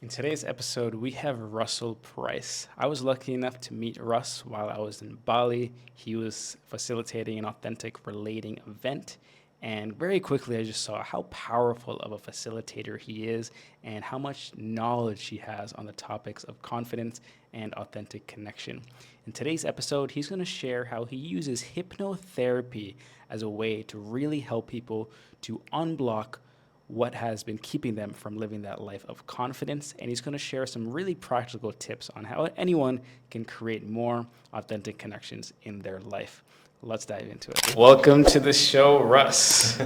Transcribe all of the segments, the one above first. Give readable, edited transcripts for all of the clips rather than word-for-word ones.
In today's episode, we have Russell Price. I was lucky enough to meet Russ while I was in Bali. He was facilitating an authentic relating event. And very quickly, I just saw how powerful of a facilitator he is and how much knowledge he has on the topics of confidence and authentic connection. In today's episode, he's going to share how he uses hypnotherapy as a way to really help people to unblock what has been keeping them from living that life of confidence. And he's going to share some really practical tips on how anyone can create more authentic connections in their life. Let's dive into it. Welcome to the show, Russ.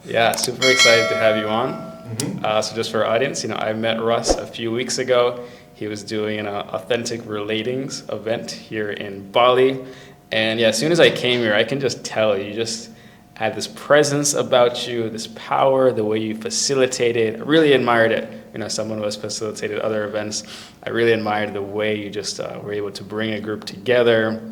Yeah, super excited to have you on. So just for our audience, I met Russ a few weeks ago. He was doing an authentic relatings event here in Bali. And yeah, as soon as I came here, I can just tell you just had this presence about you, this power, the way you facilitated. I really admired it. Someone who has facilitated other events. I really admired the way you just were able to bring a group together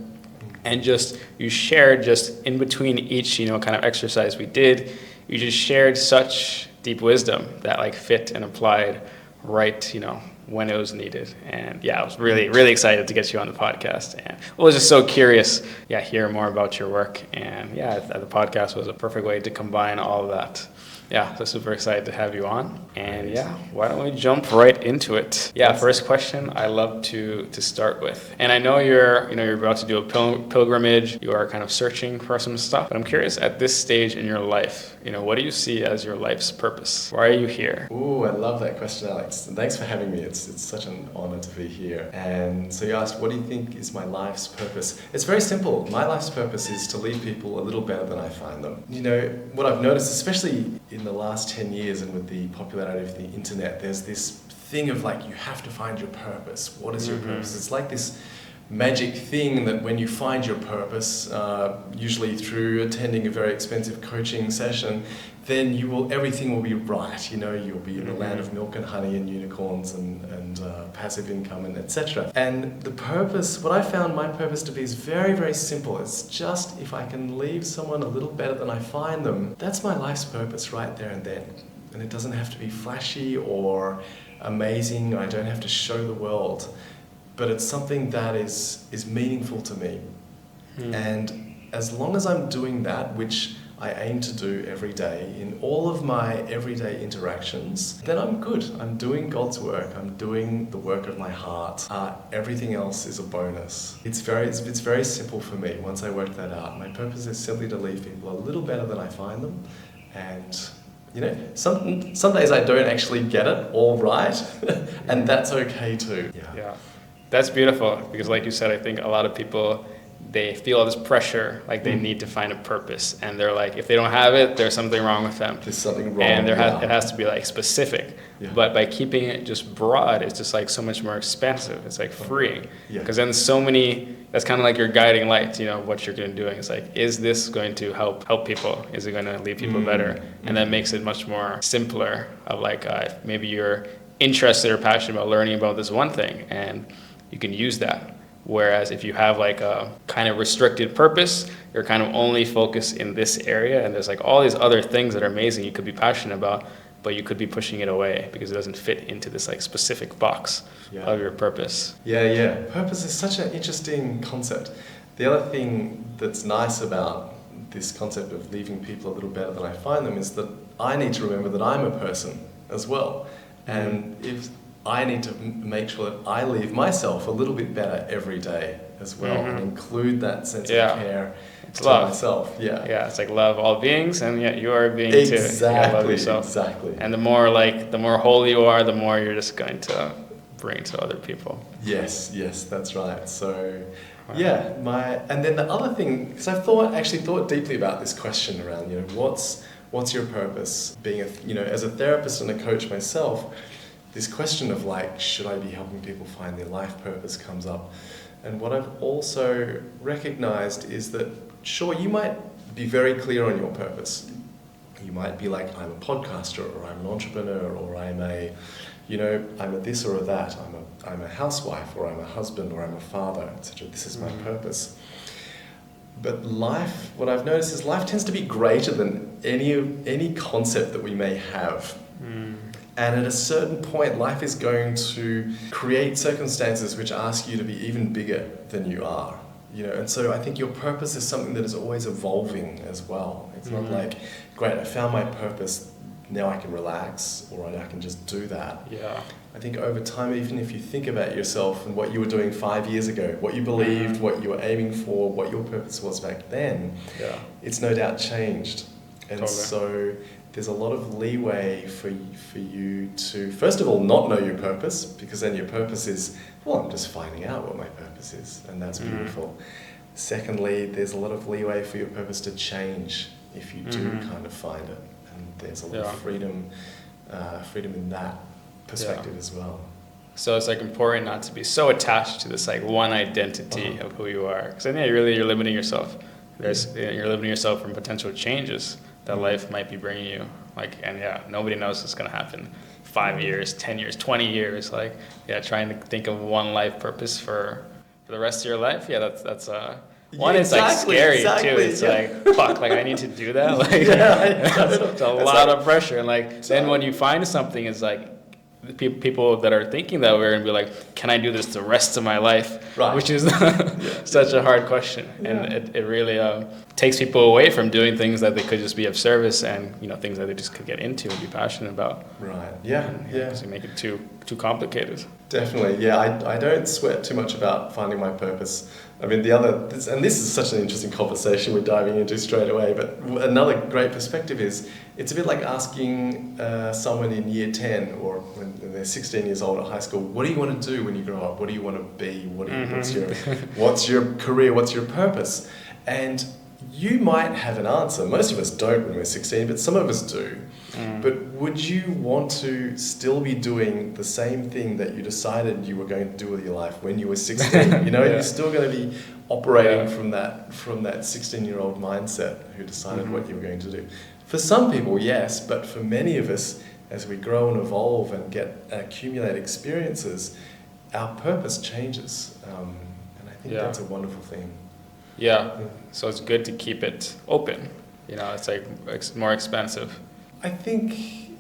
and just you shared just in between each, kind of exercise we did. You just shared such deep wisdom that fit and applied right, when it was needed. And yeah, I was really, really excited to get you on the podcast. And I was just so curious, hear more about your work. And the podcast was a perfect way to combine all of that. So super excited to have you on. And why don't we jump right into it? First question I love to start with. And I know you're about to do a pilgrimage. You are kind of searching for some stuff. But I'm curious, at this stage in your life, what do you see as your life's purpose? Why are you here? Ooh, I love that question, Alex. And thanks for having me. It's such an honor to be here. And so you asked, what do you think is my life's purpose? It's very simple. My life's purpose is to leave people a little better than I find them. What I've noticed, especially in the last 10 years and with the popularity of the internet, there's this thing of you have to find your purpose. What is your purpose? It's like this magic thing that when you find your purpose, usually through attending a very expensive coaching session, then everything will be right. You'll be in the land of milk and honey and unicorns and passive income and etc. And the purpose, what I found my purpose to be is very, very simple. It's just if I can leave someone a little better than I find them, that's my life's purpose right there and then. And it doesn't have to be flashy or amazing. I don't have to show the world. But it's something that is meaningful to me. And as long as I'm doing that, which I aim to do every day in all of my everyday interactions, then I'm good. I'm doing God's work. I'm doing the work of my heart. Everything else is a bonus. It's very simple for me once I work that out. My purpose is simply to leave people a little better than I find them. And some days I don't actually get it all right, and that's okay too. Yeah. That's beautiful because like you said, I think a lot of people, they feel all this pressure, they need to find a purpose. And they're if they don't have it, there's something wrong with them. There's something wrong. And it has to be specific. Yeah. But by keeping it just broad, it's just so much more expansive. It's freeing. Because then that's kind of your guiding light, what you're going to do. It's is this going to help people? Is it going to leave people better? And that makes it much more simpler of maybe you're interested or passionate about learning about this one thing and you can use that. Whereas if you have a kind of restricted purpose, you're kind of only focused in this area and there's all these other things that are amazing you could be passionate about, but you could be pushing it away because it doesn't fit into this specific box of your purpose. Yeah. Purpose is such an interesting concept. The other thing that's nice about this concept of leaving people a little better than I find them is that I need to remember that I'm a person as well. And if I need to make sure that I leave myself a little bit better every day as well and include that sense of care to love. Myself. Yeah, it's love all beings and yet you are a being exactly, too. Love yourself. Exactly. And the more holy you are, the more you're just going to bring to other people. Yes, that's right. So and then the other thing, because I've thought deeply about this question around, what's your purpose? Being as a therapist and a coach myself, this question of should I be helping people find their life purpose comes up. And what I've also recognized is that, sure, you might be very clear on your purpose. You might be I'm a podcaster, or I'm an entrepreneur, or I'm a this or a that. I'm a housewife, or I'm a husband, or I'm a father, etc. This is my purpose. But life, what I've noticed is life tends to be greater than any concept that we may have. And at a certain point, life is going to create circumstances which ask you to be even bigger than you are. And so I think your purpose is something that is always evolving as well. It's not like, great, I found my purpose, now I can relax, or I can just do that. Yeah. I think over time, even if you think about yourself and what you were doing 5 years ago, what you believed, what you were aiming for, what your purpose was back then, it's no doubt changed. And Totally. so there's a lot of leeway for you to, first of all, not know your purpose, because then your purpose is, well, I'm just finding out what my purpose is, and that's beautiful. Secondly, there's a lot of leeway for your purpose to change if you do kind of find it, and there's a lot of freedom in that perspective as well. So it's like important not to be so attached to this like one identity of who you are, because then you're limiting yourself. You're limiting yourself from potential changes that life might be bringing you. Nobody knows what's going to happen. 5 years, 10 years, 20 years. Trying to think of one life purpose for the rest of your life. Yeah, that's one. It's like scary too. It's like fuck. I need to do that. It's a lot of pressure. And then when you find something, it's like people that are thinking that way are going to be like, can I do this the rest of my life? Right. Which is such a hard question. And it really takes people away from doing things that they could just be of service and, things that they just could get into and be passionate about. Right. Yeah. Because you make it too complicated. Definitely. Yeah. I don't sweat too much about finding my purpose. I mean, this is such an interesting conversation we're diving into straight away, but another great perspective is, it's a bit like asking someone in year 10 or when they're 16 years old at high school, what do you want to do when you grow up? What do you want to be? What's your career? What's your purpose? And you might have an answer. Most of us don't when we're 16, but some of us do. But would you want to still be doing the same thing that you decided you were going to do with your life when you were 16? You're still going to be operating from that 16-year-old mindset who decided what you were going to do. For some people, yes, but for many of us, as we grow and evolve and accumulate experiences, our purpose changes. And I think that's a wonderful thing. Yeah, so it's good to keep it open. It's more expensive. I think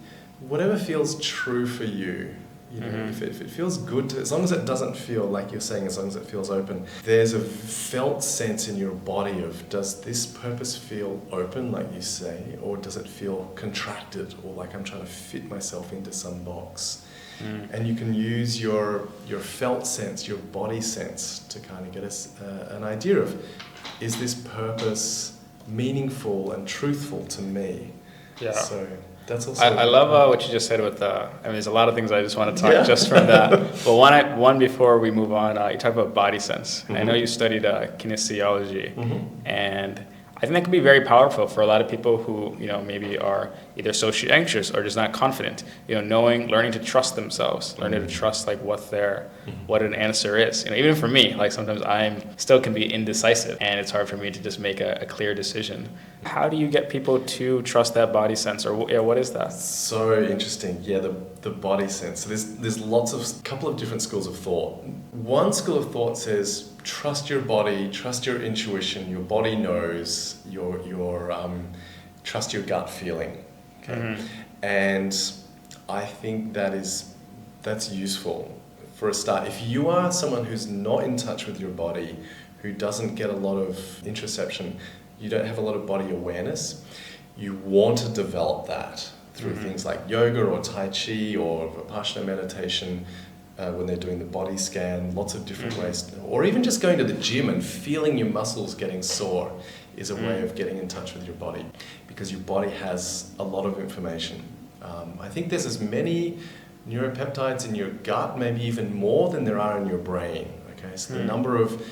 whatever feels true for you, if it feels good, as long as it doesn't feel like you're saying, as long as it feels open, there's a felt sense in your body of, does this purpose feel open, like you say, or does it feel contracted, or like I'm trying to fit myself into some box? And you can use your felt sense, your body sense, to kind of get us an idea of, is this purpose meaningful and truthful to me? Yeah. So that's also. I love what you just said with there's a lot of things I just want to talk just from that. But one before we move on, you talk about body sense. And I know you studied kinesiology, and I think that can be very powerful for a lot of people who, maybe are either socially anxious or just not confident. Learning to trust themselves, learning to trust what an answer is. Even for me, sometimes still can be indecisive, and it's hard for me to just make a clear decision. How do you get people to trust that body sense, or what is that? So interesting. Yeah, the body sense. So there's couple of different schools of thought. One school of thought says, trust your body, trust your intuition, your body knows, trust your gut feeling. Okay? And I think that's useful for a start. If you are someone who's not in touch with your body, who doesn't get a lot of interoception, you don't have a lot of body awareness, you want to develop that through things like yoga or Tai Chi or Vipassana meditation, when they're doing the body scan, lots of different ways, or even just going to the gym and feeling your muscles getting sore is a way of getting in touch with your body, because your body has a lot of information. I think there's as many neuropeptides in your gut, maybe even more than there are in your brain. Okay, so the number of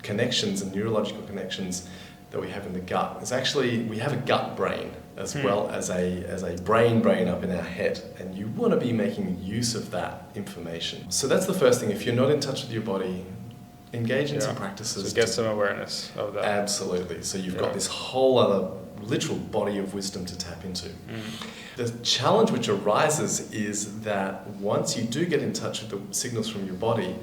connections and neurological connections that we have in the gut is actually, we have a gut brain as well as a brain up in our head, and you want to be making use of that information. So that's the first thing. If you're not in touch with your body, engage in some practices. So get some awareness of that. Absolutely. So you've got this whole other literal body of wisdom to tap into. The challenge which arises is that once you do get in touch with the signals from your body,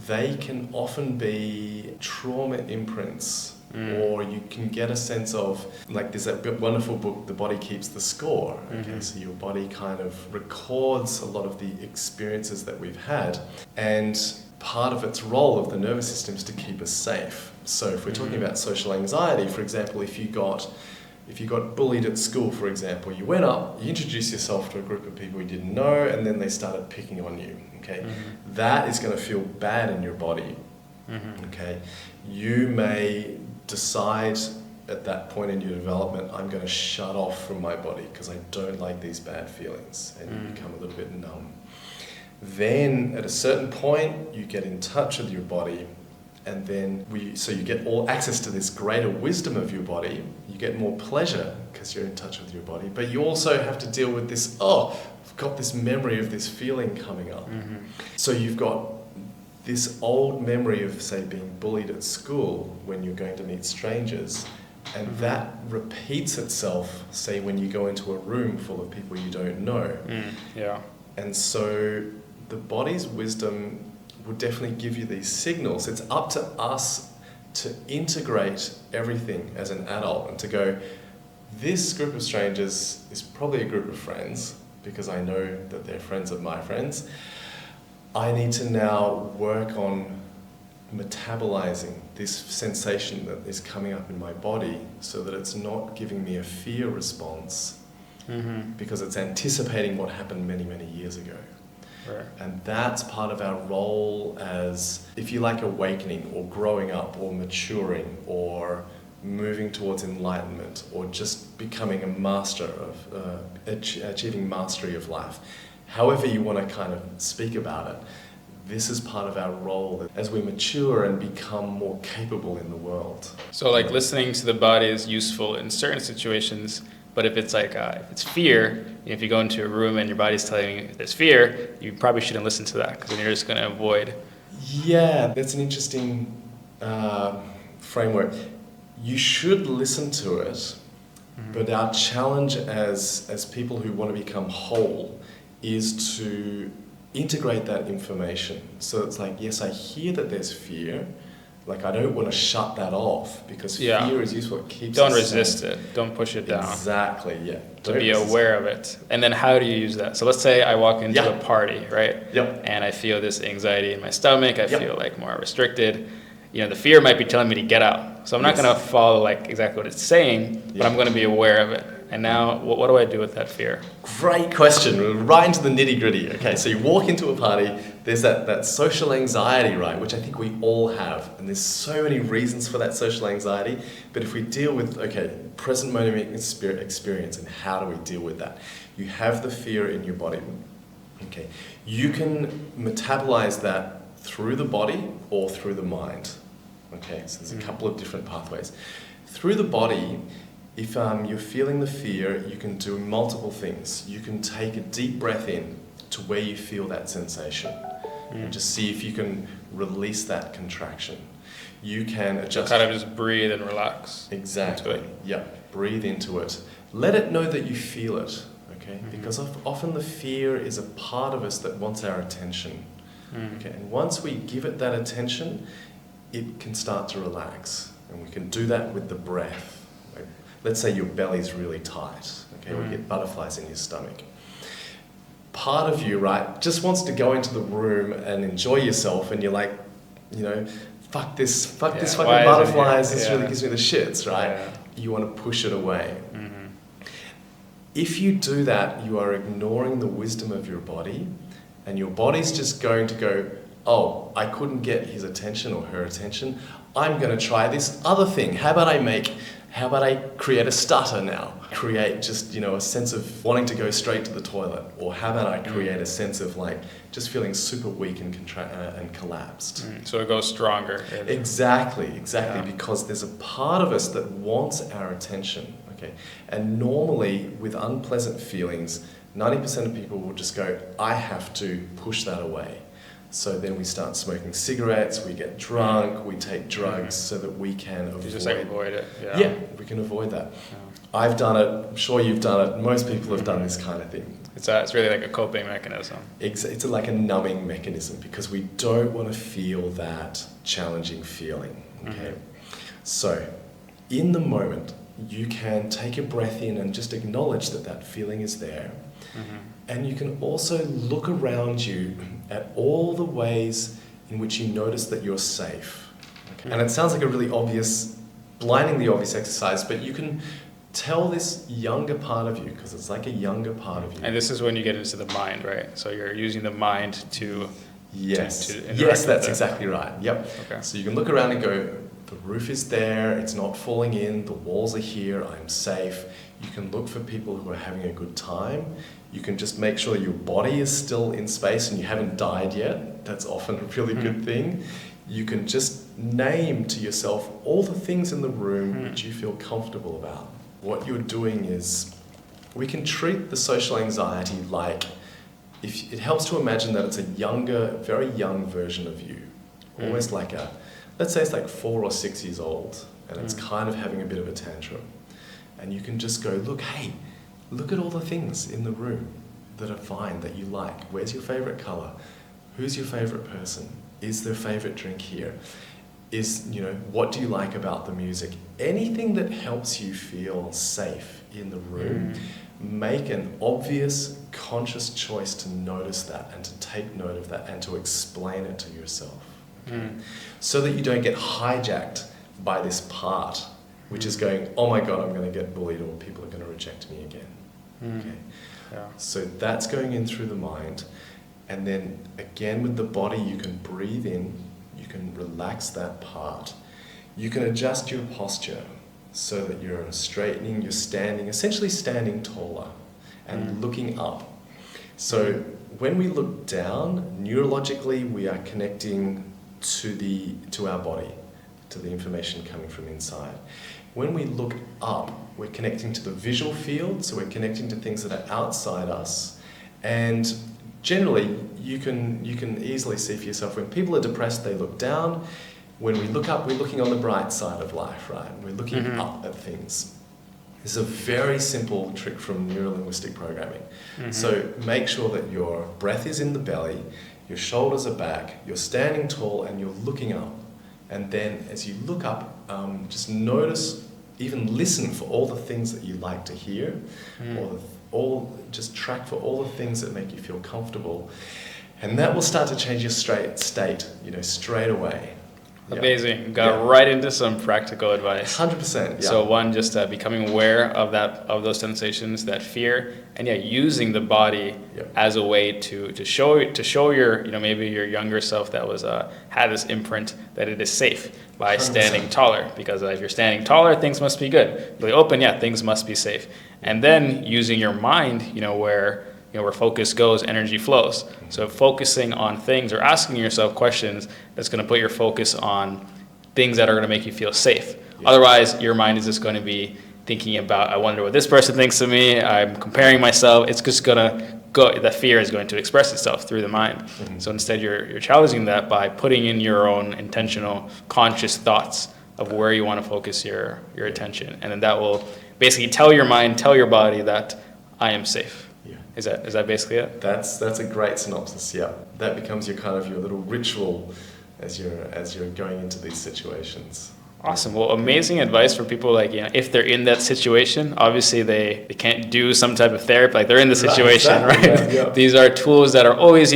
they can often be trauma imprints. Or you can get a sense of, like there's that wonderful book, The Body Keeps the Score. Okay, so your body kind of records a lot of the experiences that we've had, and part of its role of the nervous system is to keep us safe. So if we're talking about social anxiety, for example, if you got bullied at school, for example, you went up, you introduced yourself to a group of people you didn't know, and then they started picking on you. Okay, that is going to feel bad in your body. Okay, you may decide at that point in your development, I'm going to shut off from my body because I don't like these bad feelings, and you become a little bit numb. Then at a certain point, you get in touch with your body, and then you get all access to this greater wisdom of your body. You get more pleasure because you're in touch with your body, but you also have to deal with this, I've got this memory of this feeling coming up. So you've got this old memory of, say, being bullied at school when you're going to meet strangers, and that repeats itself, say, when you go into a room full of people you don't know. And so the body's wisdom would definitely give you these signals. It's up to us to integrate everything as an adult and to go, this group of strangers is probably a group of friends because I know that they're friends of my friends. I need to now work on metabolizing this sensation that is coming up in my body so that it's not giving me a fear response because it's anticipating what happened many, many years ago. And that's part of our role as, if you like, awakening or growing up or maturing or moving towards enlightenment or just becoming a master of achieving mastery of life. However you want to kind of speak about it, this is part of our role as we mature and become more capable in the world. So like listening to the body is useful in certain situations, but if it's like, if it's fear, if you go into a room and your body's telling you there's fear, you probably shouldn't listen to that because then you're just going to avoid. Yeah, that's an interesting framework. You should listen to it, but our challenge as people who want to become whole is to integrate that information. So it's like, yes, I hear that there's fear. Like, I don't want to shut that off because fear is useful. It keeps Don't us resist safe. it. Don't push it down. Exactly, yeah. To be aware of it. And then how do you use that? So let's say I walk into a party, right? And I feel this anxiety in my stomach. I feel like more restricted. You know, the fear might be telling me to get out. So I'm not going to follow like exactly what it's saying, but I'm going to be aware of it. And now, what do I do with that fear? Great question. We're right into the nitty gritty. Okay, so you walk into a party, there's that social anxiety, right, which I think we all have. And there's so many reasons for that social anxiety. But if we deal with, present moment experience and how do we deal with that? You have the fear in your body. Okay, you can metabolize that through the body or through the mind. Okay, so there's a couple of different pathways. Through the body, if you're feeling the fear, you can do multiple things. You can take a deep breath in to where you feel that sensation and just see if you can release that contraction. You can adjust. Kind of just breathe and relax. Exactly. Yeah. Breathe into it. Let it know that you feel it. Okay. Because often the fear is a part of us that wants our attention. Okay. And once we give it that attention, it can start to relax, and we can do that with the breath. Let's say your belly's really tight, okay, or you get butterflies in your stomach. Part of you, right, just wants to go into the room and enjoy yourself, and you're like, fuck this fucking butterflies, this really gives me the shits, right? You want to push it away. If you do that, you are ignoring the wisdom of your body, and your body's just going to go, oh, I couldn't get his attention or her attention, I'm going to try this other thing. How about I create a stutter now? Create just, a sense of wanting to go straight to the toilet. Or how about I create a sense of just feeling super weak and collapsed. So it goes stronger. Exactly, because there's a part of us that wants our attention. Okay, and normally with unpleasant feelings, 90% of people will just go, I have to push that away. So then we start smoking cigarettes, we get drunk, we take drugs so that we can avoid. You just like avoid it. Yeah, we can avoid that. I've done it, I'm sure you've done it, most people have done this kind of thing. It's really like a coping mechanism. It's like a numbing mechanism because we don't want to feel that challenging feeling. Okay, so in the moment, you can take a breath in and just acknowledge that that feeling is there. And you can also look around you at all the ways in which you notice that you're safe. Okay. And it sounds like a really obvious, blindingly obvious exercise, but you can tell this younger part of you, because it's like a younger part of you. And this is when you get into the mind, right? So you're using the mind to... Yes, yes, that's exactly right. Yep. Okay. So you can look around and go, the roof is there, it's not falling in, the walls are here, I'm safe. You can look for people who are having a good time. You can just make sure your body is still in space and you haven't died yet. That's often a really good thing. You can just name to yourself all the things in the room which you feel comfortable about. What you're doing is, we can treat the social anxiety like, if it helps to imagine that it's a younger, very young version of you. Almost like a, let's say it's like 4 or 6 years old and it's kind of having a bit of a tantrum. And you can just go, look, hey, look at all the things in the room that are fine, that you like. Where's your favorite color? Who's your favorite person? Is there a favorite drink here? What do you like about the music? Anything that helps you feel safe in the room, make an obvious, conscious choice to notice that and to take note of that and to explain it to yourself. Okay? So that you don't get hijacked by this part, which is going, oh my God, I'm going to get bullied or people are going to reject me again. Okay. Yeah. So that's going in through the mind. And then again with the body, you can breathe in, you can relax that part. You can adjust your posture so that you're straightening, you're standing, essentially standing taller and looking up. So when we look down, neurologically we are connecting to our body, to the information coming from inside. When we look up, we're connecting to the visual field, so we're connecting to things that are outside us. And generally, you can easily see for yourself, when people are depressed, they look down. When we look up, we're looking on the bright side of life, right? We're looking up at things. This is a very simple trick from neuro-linguistic programming. So make sure that your breath is in the belly, your shoulders are back, you're standing tall, and you're looking up. And then as you look up, just notice, even listen for all the things that you like to hear, just track for all the things that make you feel comfortable. And that will start to change your state, straight away. Amazing. Got right into some practical advice. 100%. Yeah. So one, just becoming aware of those sensations, that fear, and using the body as a way to show your maybe your younger self that was had this imprint that it is safe by 100%. Standing taller, because if you're standing taller, things must be good. Really open, things must be safe. And then using your mind, where focus goes, energy flows. So focusing on things or asking yourself questions that's going to put your focus on things that are going to make you feel safe. Otherwise, your mind is just going to be thinking about, I wonder what this person thinks of me, I'm comparing myself. It's just going to go, the fear is going to express itself through the mind. So instead, you're challenging that by putting in your own intentional, conscious thoughts of where you want to focus your attention. And then that will basically tell your mind, tell your body that I am safe. Is that basically it? That's a great synopsis. Yeah, that becomes your little ritual as you're going into these situations. Awesome. Well, amazing advice for people if they're in that situation. Obviously, they can't do some type of therapy. Like, they're in the situation, right? Yeah. These are tools that are always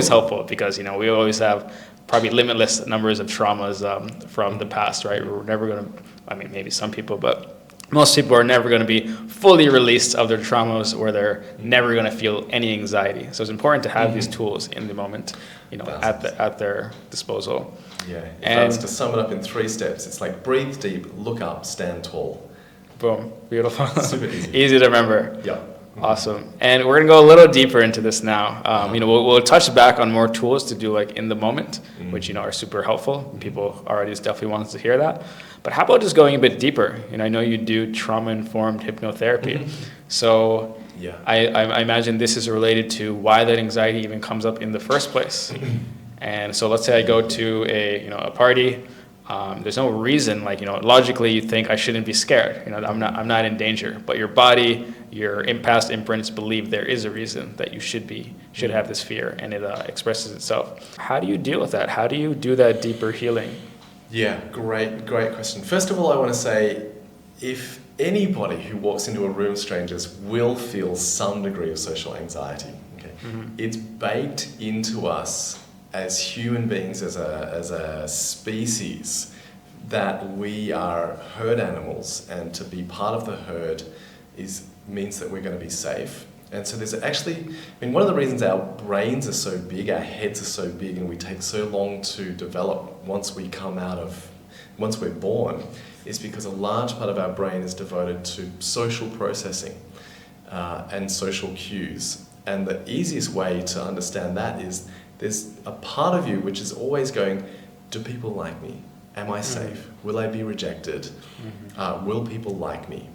helpful, because we always have probably limitless numbers of traumas from the past, right? We're never going to. Maybe some people, but most people are never going to be fully released of their traumas, or they're never going to feel any anxiety. So it's important to have these tools in the moment, at their disposal. Yeah. If I was to sum it up in 3 steps, it's like breathe deep, look up, stand tall. Boom. Beautiful. Super easy. Easy to remember. Yeah. Awesome. And we're going to go a little deeper into this now. We'll touch back on more tools to do in the moment, which, are super helpful. People already definitely want to hear that. But how about just going a bit deeper? I know you do trauma-informed hypnotherapy. So I imagine this is related to why that anxiety even comes up in the first place. And so let's say I go to a party. There's no reason, logically you think I shouldn't be scared. I'm not in danger. But your body, your past imprints believe there is a reason that you should have this fear, and it expresses itself. How do you deal with that? How do you do that deeper healing? Yeah, great question. First of all, I want to say, if anybody who walks into a room of strangers will feel some degree of social anxiety, okay? It's baked into us as human beings, as a species, that we are herd animals, and to be part of the herd means that we're going to be safe. And so there's actually, one of the reasons our brains are so big, our heads are so big, and we take so long to develop once we're born, is because a large part of our brain is devoted to social processing and social cues. And the easiest way to understand that is there's a part of you which is always going, do people like me? Am I safe? Will I be rejected? Will people like me?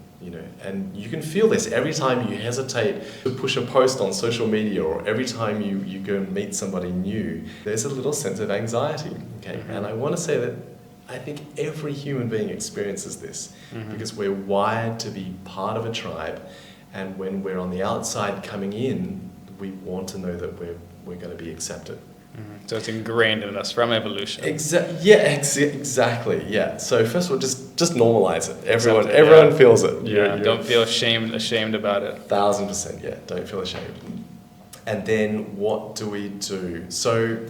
And you can feel this every time you hesitate to push a post on social media, or every time you go and meet somebody new, there's a little sense of anxiety, okay? And I want to say that I think every human being experiences this, because we're wired to be part of a tribe, and when we're on the outside coming in, we want to know that we're going to be accepted. So it's ingrained in us from evolution. Exactly. Yeah. So first of all, just normalize it. Everyone feels it. Don't feel ashamed about it. 1000%. Yeah. Don't feel ashamed. And then what do we do? So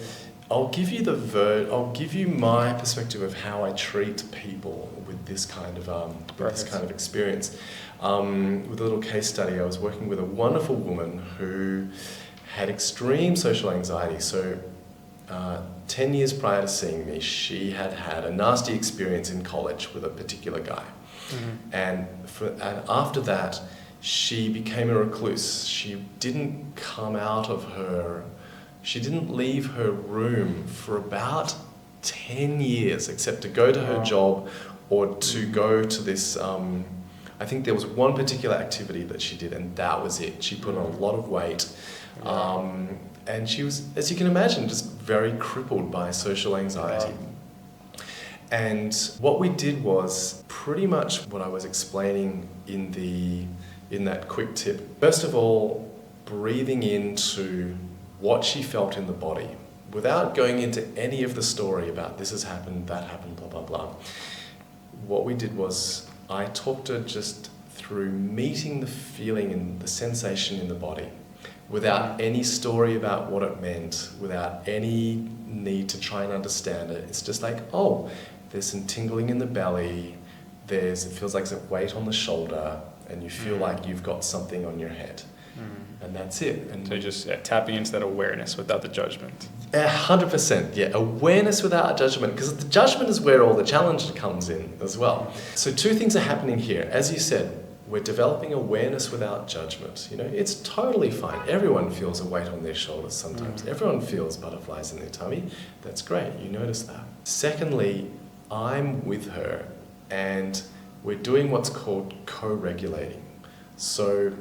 I'll give you my perspective of how I treat people with this kind of experience. With a little case study, I was working with a wonderful woman who had extreme social anxiety. So 10 years prior to seeing me, she had a nasty experience in college with a particular guy. And after that, she became a recluse. She didn't leave her room for about 10 years, except to go to her job or to go to this, I think there was one particular activity that she did, and that was it. She put on a lot of weight. And she was, as you can imagine, just very crippled by social anxiety. And what we did was pretty much what I was explaining in that quick tip. First of all, breathing into what she felt in the body, without going into any of the story about this has happened, that happened, blah, blah, blah. What we did was I talked her just through meeting the feeling and the sensation in the body, without any story about what it meant, without any need to try and understand it. It's just like, oh, there's some tingling in the belly, it feels like there's a weight on the shoulder, and you feel like you've got something on your head. And that's it. And so just tapping into that awareness without the judgment. 100%, yeah. Awareness without judgment, because the judgment is where all the challenge comes in as well. So 2 things are happening here. As you said, we're developing awareness without judgment. It's totally fine. Everyone feels a weight on their shoulders sometimes. Everyone feels butterflies in their tummy. That's great. You notice that. Secondly, I'm with her, and we're doing what's called co-regulating. So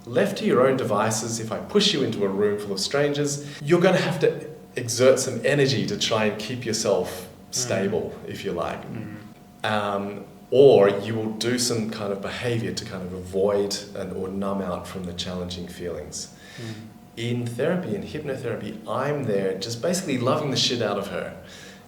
left to your own devices, if I push you into a room full of strangers, you're going to have to exert some energy to try and keep yourself stable, if you like. Or you will do some kind of behavior to kind of avoid or numb out from the challenging feelings. In therapy, in hypnotherapy, I'm there just basically loving the shit out of her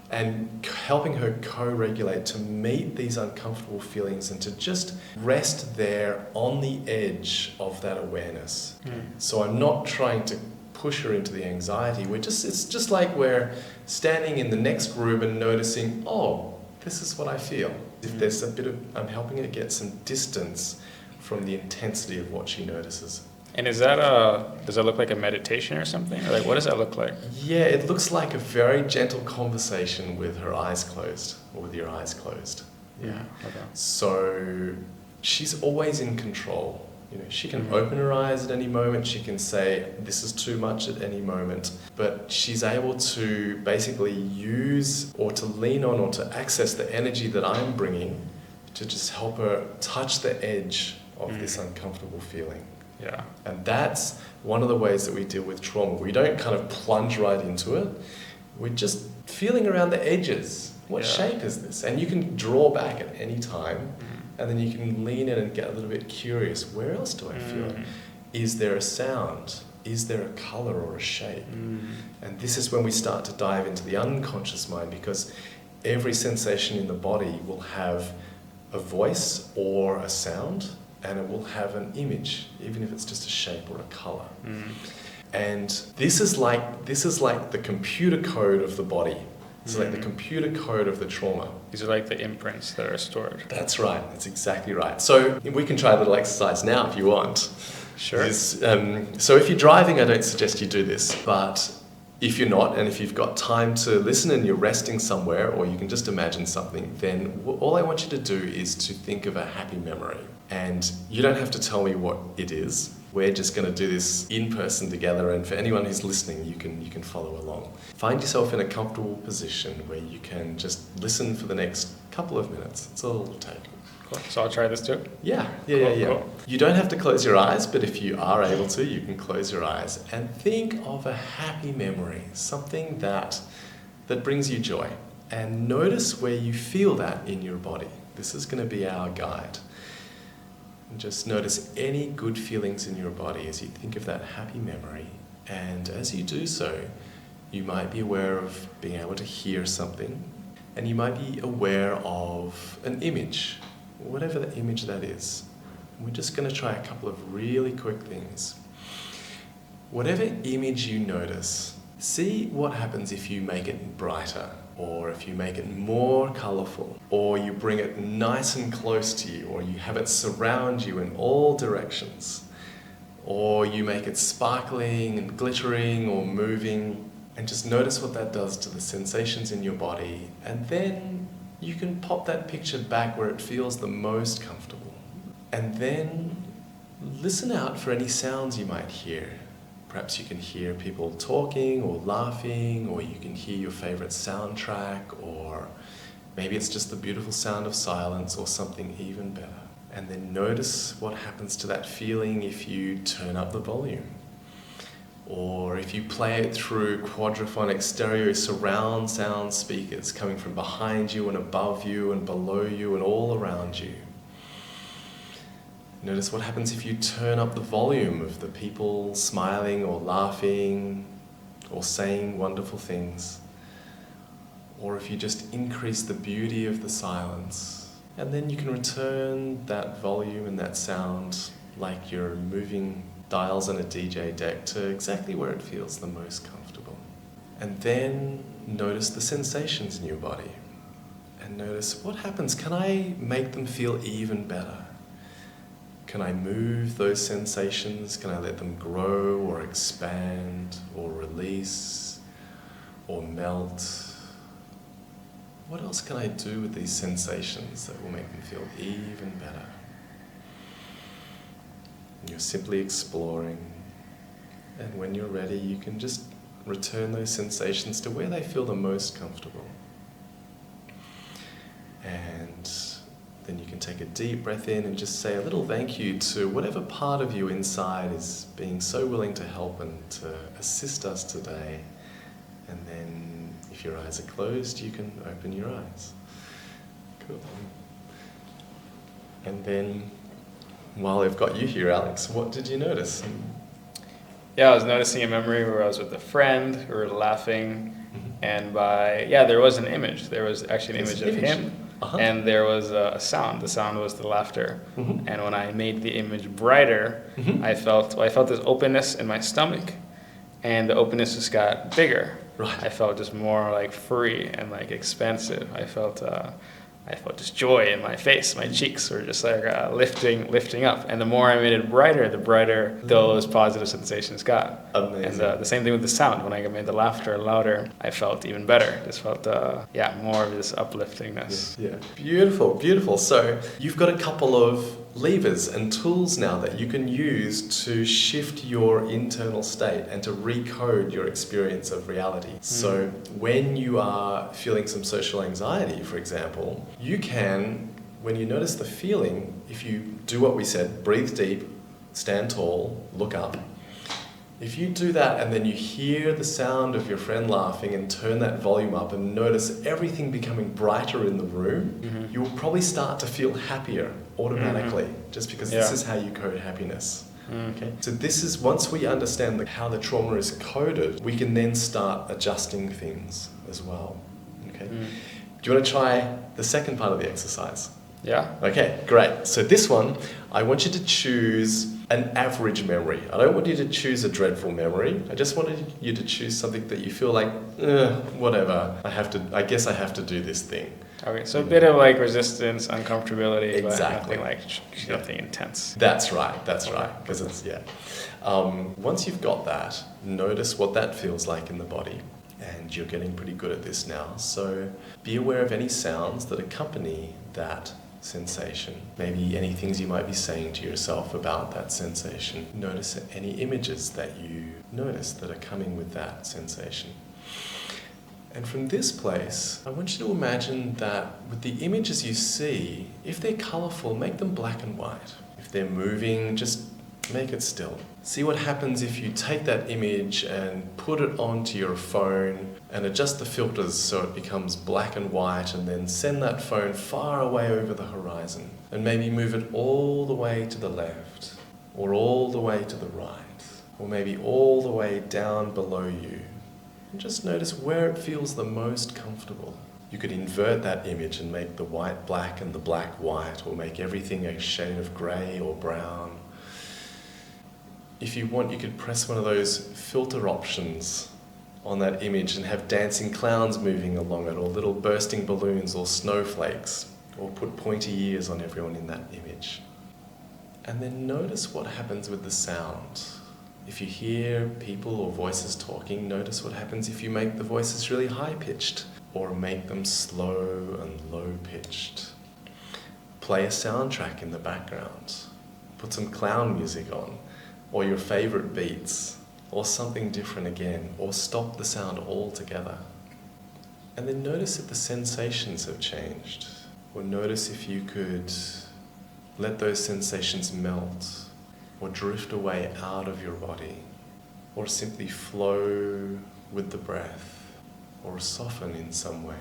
and helping her co-regulate to meet these uncomfortable feelings and to just rest there on the edge of that awareness. So I'm not trying to push her into the anxiety. It's just like we're standing in the next room and noticing, oh, this is what I feel. If there's I'm helping her get some distance from the intensity of what she notices. And does that look like a meditation or something? Or what does that look like? Yeah, it looks like a very gentle conversation with her eyes closed, or with your eyes closed. Yeah. Okay. So she's always in control. She can open her eyes at any moment. She can say, this is too much at any moment. But she's able to basically use or to lean on or to access the energy that I'm bringing to just help her touch the edge of this uncomfortable feeling. Yeah. And that's one of the ways that we deal with trauma. We don't kind of plunge right into it. We're just feeling around the edges. What shape is this? And you can draw back at any time, and then you can lean in and get a little bit curious. Where else do I feel it? Is there a sound? Is there a color or a shape? And this is when we start to dive into the unconscious mind, because every sensation in the body will have a voice or a sound, and it will have an image, even if it's just a shape or a color. And this is like the computer code of the body. It's like the computer code of the trauma. These are like the imprints that are stored. That's right. That's exactly right. So we can try a little exercise now if you want. Sure. So if you're driving, I don't suggest you do this. But if you're not, and if you've got time to listen and you're resting somewhere, or you can just imagine something, then all I want you to do is to think of a happy memory. And you don't have to tell me what it is. We're just going to do this in person together, and for anyone who's listening, you can follow along. Find yourself in a comfortable position where you can just listen for the next couple of minutes. That's all it'll take. Cool. So I'll try this too? Yeah. Cool. You don't have to close your eyes, but if you are able to, you can close your eyes and think of a happy memory, something that brings you joy. And notice where you feel that in your body. This is going to be our guide. And just notice any good feelings in your body as you think of that happy memory. And as you do so, you might be aware of being able to hear something, and you might be aware of an image, whatever the image that is. And we're just going to try a couple of really quick things. Whatever image you notice, see what happens if you make it brighter, or if you make it more colourful, or you bring it nice and close to you, or you have it surround you in all directions, or you make it sparkling and glittering or moving, and just notice what that does to the sensations in your body. And then you can pop that picture back where it feels the most comfortable. And then listen out for any sounds you might hear. Perhaps you can hear people talking or laughing, or you can hear your favorite soundtrack, or maybe it's just the beautiful sound of silence or something even better. And then notice what happens to that feeling if you turn up the volume, or if you play it through quadraphonic stereo surround sound speakers coming from behind you and above you and below you and all around you. Notice what happens if you turn up the volume of the people smiling or laughing or saying wonderful things, or if you just increase the beauty of the silence. And then you can return that volume and that sound like you're moving dials on a DJ deck to exactly where it feels the most comfortable. And then notice the sensations in your body, and notice what happens. Can I make them feel even better? Can I move those sensations? Can I let them grow or expand or release or melt? What else can I do with these sensations that will make them feel even better? And you're simply exploring, and when you're ready, you can just return those sensations to where they feel the most comfortable. And then you can take a deep breath in and just say a little thank you to whatever part of you inside is being so willing to help and to assist us today. And then if your eyes are closed, you can open your eyes. Cool. And then while I've got you here, Alex, what did you notice? Yeah, I was noticing a memory where I was with a friend, we were laughing, and there was an image. There was actually an image of him. And there was a sound. The sound was the laughter. And when I made the image brighter, I felt this openness in my stomach, and the openness just got bigger. Right. I felt just more like free and like expansive. I felt just joy in my face. My cheeks were just like lifting up. And the more I made it brighter, the brighter those positive sensations got. Amazing. And the same thing with the sound. When I made the laughter louder, I felt even better. Just felt, more of this upliftingness. Yeah. Beautiful, beautiful. So you've got a couple of levers and tools now that you can use to shift your internal state and to recode your experience of reality. So when you are feeling some social anxiety, for example, you can, when you notice the feeling, if you do what we said, breathe deep, stand tall, look up, If you do that and then you hear the sound of your friend laughing and turn that volume up and notice everything becoming brighter in the room, you will probably start to feel happier automatically, just because this is how you code happiness. Okay? So this is, once we understand how the trauma is coded, we can then start adjusting things as well. Okay? Do you want to try the second part of the exercise? Yeah. Okay, great. So this one, I want you to choose an average memory. I don't want you to choose a dreadful memory. I just wanted you to choose something that you feel like, whatever, I guess I have to do this thing. Okay, so a bit of like resistance, uncomfortability, Exactly. but nothing intense. That's right, because it's, once you've got that, notice what that feels like in the body. And you're getting pretty good at this now. So be aware of any sounds that accompany that sensation. Maybe any things you might be saying to yourself about that sensation. Notice any images that you notice that are coming with that sensation. And from this place, I want you to imagine that with the images you see, if they're colourful, make them black and white. If they're moving, just make it still. See what happens if you take that image and put it onto your phone and adjust the filters so it becomes black and white, and then send that phone far away over the horizon and maybe move it all the way to the left, or all the way to the right, or maybe all the way down below you. And just notice where it feels the most comfortable. You could invert that image and make the white black and the black white, or make everything a shade of grey or brown. If you want, you could press one of those filter options on that image and have dancing clowns moving along it, or little bursting balloons, or snowflakes, or put pointy ears on everyone in that image. And then notice what happens with the sound. If you hear people or voices talking, notice what happens if you make the voices really high-pitched, or make them slow and low-pitched. Play a soundtrack in the background. Put some clown music on, or your favourite beats, or something different again, or stop the sound altogether. And then notice if the sensations have changed, or notice if you could let those sensations melt, or drift away out of your body, or simply flow with the breath, or soften in some way.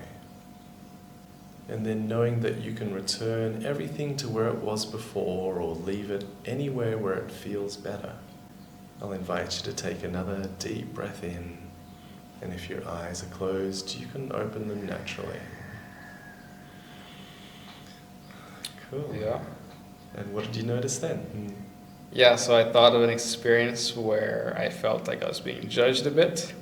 And then knowing that you can return everything to where it was before, or leave it anywhere where it feels better. I'll invite you to take another deep breath in, and if your eyes are closed, you can open them naturally. Cool. Yeah. And what did you notice then? Yeah, so I thought of an experience where I felt like I was being judged a bit.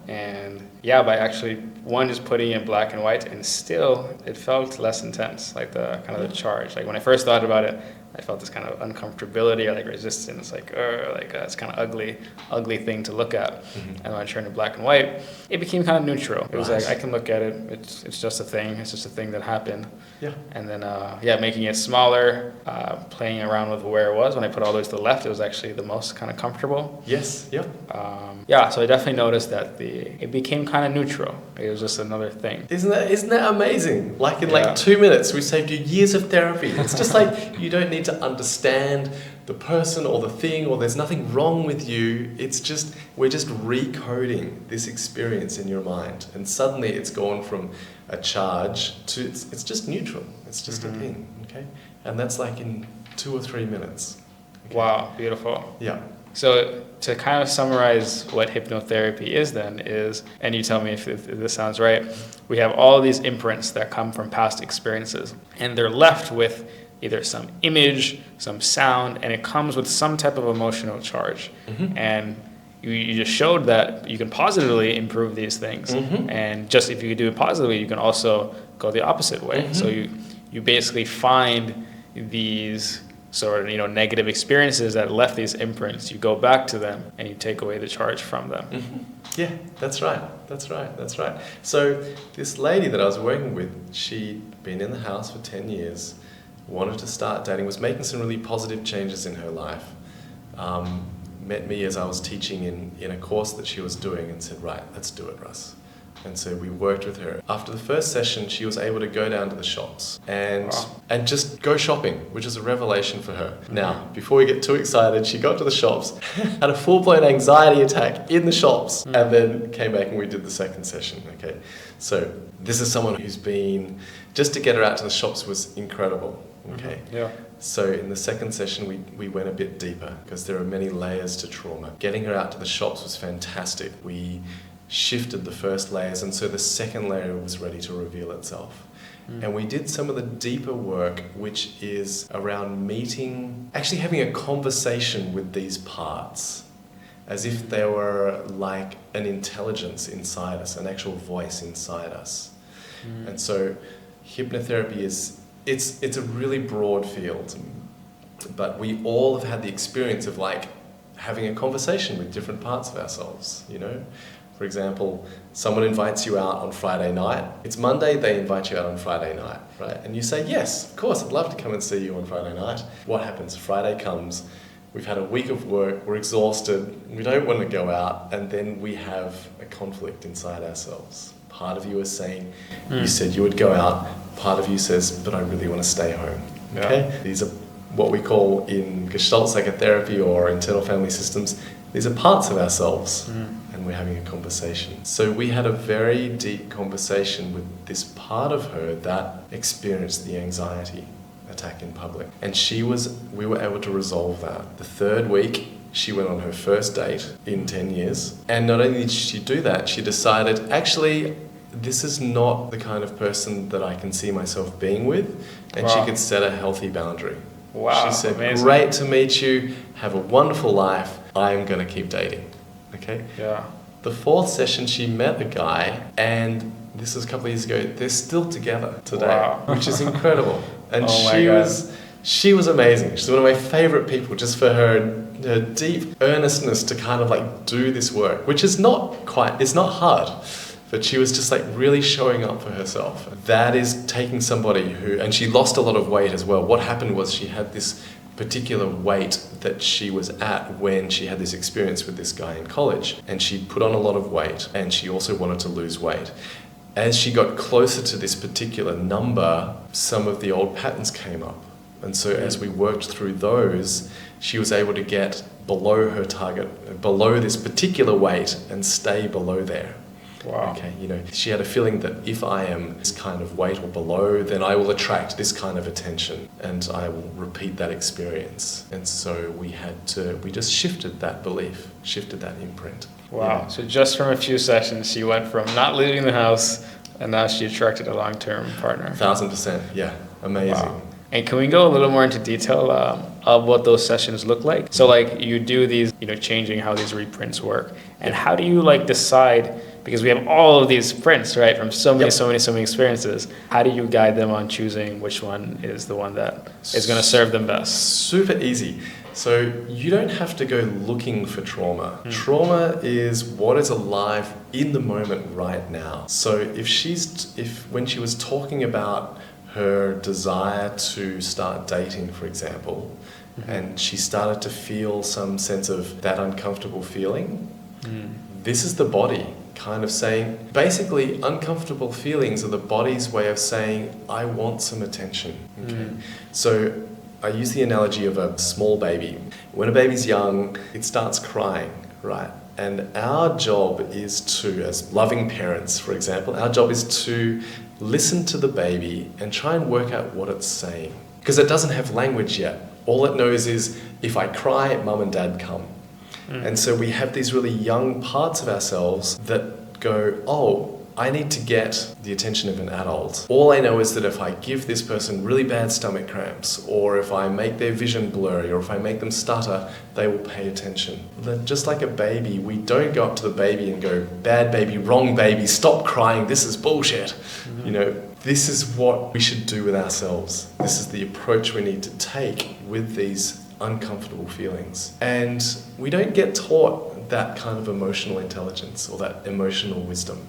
And yeah, by actually, just putting it in black and white, and still it felt less intense, like the kind of the charge. Like when I first thought about it, I felt this kind of uncomfortability or like resistance, it's kind of ugly thing to look at. And when I turned to black and white, it became kind of neutral. It was like, I can look at it, it's just a thing, it's just a thing that happened. Yeah. And then, making it smaller, playing around with where it was, when I put all the way to the left, it was actually the most kind of comfortable. Yes, yep. So I definitely noticed that it became kind of neutral. It was just another thing. Isn't that amazing? Like in 2 minutes, we saved you years of therapy. It's just like, you don't need to understand the person or the thing, or there's nothing wrong with you. It's just, we're just recoding this experience in your mind. And suddenly it's gone from a charge to, it's just neutral. It's just a thing, okay? And that's like in 2 or 3 minutes. Okay? Wow, beautiful. Yeah. So to kind of summarize what hypnotherapy is, and you tell me if this sounds right, we have all these imprints that come from past experiences, and they're left with either some image, some sound, and it comes with some type of emotional charge. And you just showed that you can positively improve these things. And just if you do it positively, you can also go the opposite way. So you basically find these sort of negative experiences that left these imprints, you go back to them and you take away the charge from them. Yeah, that's right. So this lady that I was working with, she'd been in the house for 10 years, wanted to start dating, was making some really positive changes in her life, met me as I was teaching in a course that she was doing, and said, right, let's do it, Russ. And so we worked with her. After the first session, she was able to go down to the shops and just go shopping, which is a revelation for her. Now, before we get too excited, she got to the shops, had a full-blown anxiety attack in the shops, and then came back and we did the second session, okay? So this is someone who's been, just to get her out to the shops was incredible, okay? Yeah. So in the second session, we went a bit deeper because there are many layers to trauma. Getting her out to the shops was fantastic. We shifted the first layers, and so the second layer was ready to reveal itself. And we did some of the deeper work, which is around meeting, actually having a conversation with these parts, as if they were like an intelligence inside us, an actual voice inside us. And so hypnotherapy it's a really broad field, but we all have had the experience of like having a conversation with different parts of ourselves, you know? For example, someone invites you out on Friday night. It's Monday, they invite you out on Friday night, right? And you say, yes, of course, I'd love to come and see you on Friday night. What happens? Friday comes, we've had a week of work, we're exhausted, we don't want to go out, and then we have a conflict inside ourselves. Part of you is saying, you said you would go out. Part of you says, but I really want to stay home, okay? Yeah. These are what we call in Gestalt psychotherapy or internal family systems, these are parts of ourselves. And we're having a conversation. So we had a very deep conversation with this part of her that experienced the anxiety attack in public. And we were able to resolve that. The third week, she went on her first date in 10 years. And not only did she do that, she decided, actually, this is not the kind of person that I can see myself being with. And she could set a healthy boundary. Wow, she said, amazing. Great to meet you, have a wonderful life, I'm gonna keep dating. Okay? Yeah. The fourth session, she met a guy, and this was a couple of years ago, they're still together today, which is incredible. And she was amazing. She's one of my favorite people just for her deep earnestness to kind of like do this work, which is it's not hard, but she was just like really showing up for herself. That is taking somebody and she lost a lot of weight as well. What happened was she had this particular weight that she was at when she had this experience with this guy in college, and she put on a lot of weight, and she also wanted to lose weight. As she got closer to this particular number, some of the old patterns came up, and so as we worked through those, she was able to get below her target, below this particular weight, and stay below there. Wow. Okay, she had a feeling that if I am this kind of weight or below, then I will attract this kind of attention and I will repeat that experience. And so we just shifted that belief, shifted that imprint. Wow. Yeah. So just from a few sessions, she went from not leaving the house and now she attracted a long-term partner. 1000%, yeah. Amazing. Wow. And can we go a little more into detail of what those sessions look like? So like you do these, changing how these reprints work. And how do you decide, because we have all of these prints, right, from so many experiences. How do you guide them on choosing which one is the one that is going to serve them best? Super easy. So you don't have to go looking for trauma. Trauma is what is alive in the moment right now. So if when she was talking about her desire to start dating, for example, and she started to feel some sense of that uncomfortable feeling, this is the body kind of saying, basically uncomfortable feelings are the body's way of saying, I want some attention. Okay? So I use the analogy of a small baby. When a baby's young, it starts crying, right? And our job is to, as loving parents, for example, our job is to listen to the baby and try and work out what it's saying. Because it doesn't have language yet. All it knows is, if I cry, mum and dad come. And so we have these really young parts of ourselves that go, oh, I need to get the attention of an adult. All I know is that if I give this person really bad stomach cramps, or if I make their vision blurry, or if I make them stutter, they will pay attention. Just like a baby, we don't go up to the baby and go, bad baby, wrong baby, stop crying, this is bullshit. This is what we should do with ourselves. This is the approach we need to take with these uncomfortable feelings. And we don't get taught that kind of emotional intelligence or that emotional wisdom.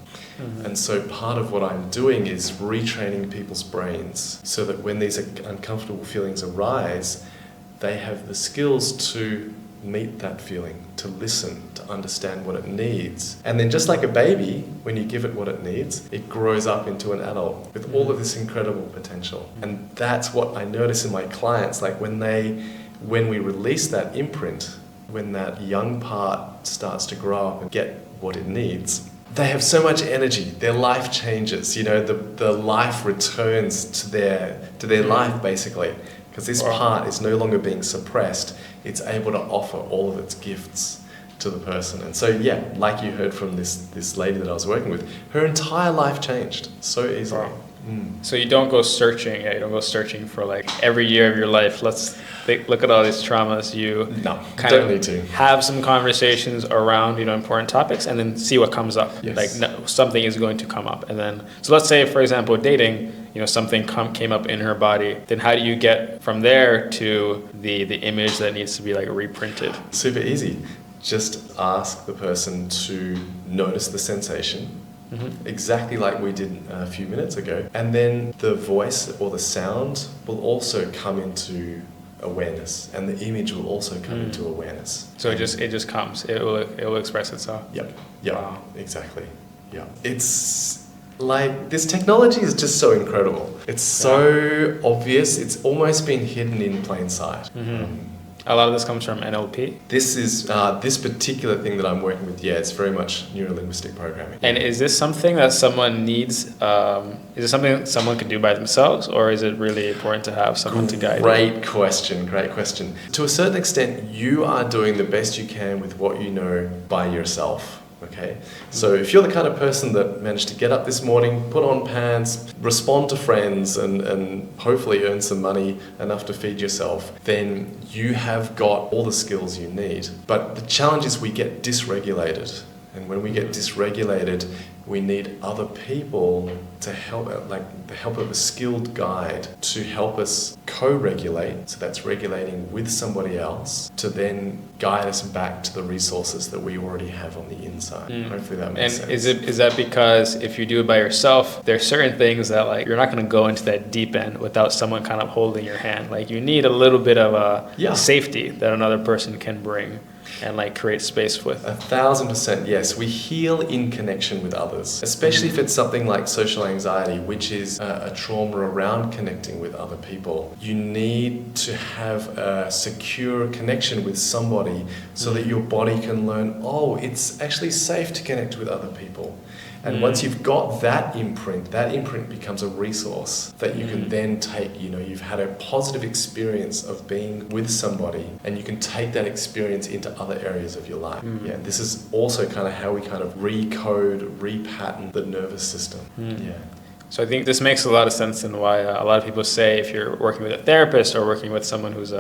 And so part of what I'm doing is retraining people's brains so that when these uncomfortable feelings arise, they have the skills to meet that feeling, to listen, to understand what it needs. And then just like a baby, when you give it what it needs, it grows up into an adult with all of this incredible potential. And that's what I notice in my clients, like when we release that imprint, when that young part starts to grow up and get what it needs, they have so much energy, their life changes, the life returns to their life basically, because this part is no longer being suppressed, it's able to offer all of its gifts to the person. And so yeah, like you heard from this lady that I was working with, her entire life changed so easily. Wow. So you don't go searching for like every year of your life, look at all these traumas. You need to have some conversations around important topics, and then see what comes up. Yes. Like something is going to come up, and then so let's say, for example, dating, something came up in her body. Then how do you get from there to the image that needs to be like reprinted? Super easy. Just ask the person to notice the sensation. Exactly like we did a few minutes ago, and then the voice or the sound will also come into awareness, and the image will also come into awareness. So it just comes. It will express itself. Yep. Wow. Exactly. Yeah. It's like this technology is just so incredible. It's so obvious. It's almost been hidden in plain sight. A lot of this comes from NLP. This is this particular thing that I'm working with. Yeah, it's very much neuro-linguistic programming. And is this something that someone needs? Is it something that someone can do by themselves, or is it really important to have someone to guide? Great question. To a certain extent, you are doing the best you can with what you know by yourself. Okay, so if you're the kind of person that managed to get up this morning, put on pants, respond to friends, and hopefully earn some money enough to feed yourself, then you have got all the skills you need. But the challenge is we get dysregulated. And when we get dysregulated, we need other people to help, like the help of a skilled guide to help us co-regulate. So that's regulating with somebody else to then guide us back to the resources that we already have on the inside. Hopefully that makes sense. And is that because if you do it by yourself, there's certain things that like you're not going to go into that deep end without someone kind of holding your hand. Like you need a little bit of a safety that another person can bring and like create space with. 1,000% yes. We heal in connection with others, especially if it's something like social anxiety, which is a trauma around connecting with other people. You need to have a secure connection with somebody so that your body can learn, oh, it's actually safe to connect with other people. And once you've got that imprint becomes a resource that you can then take. You've had a positive experience of being with somebody, and you can take that experience into other areas of your life. Yeah, this is also kind of how we kind of recode, repattern the nervous system. Yeah. So I think this makes a lot of sense in why a lot of people say if you're working with a therapist or working with someone who's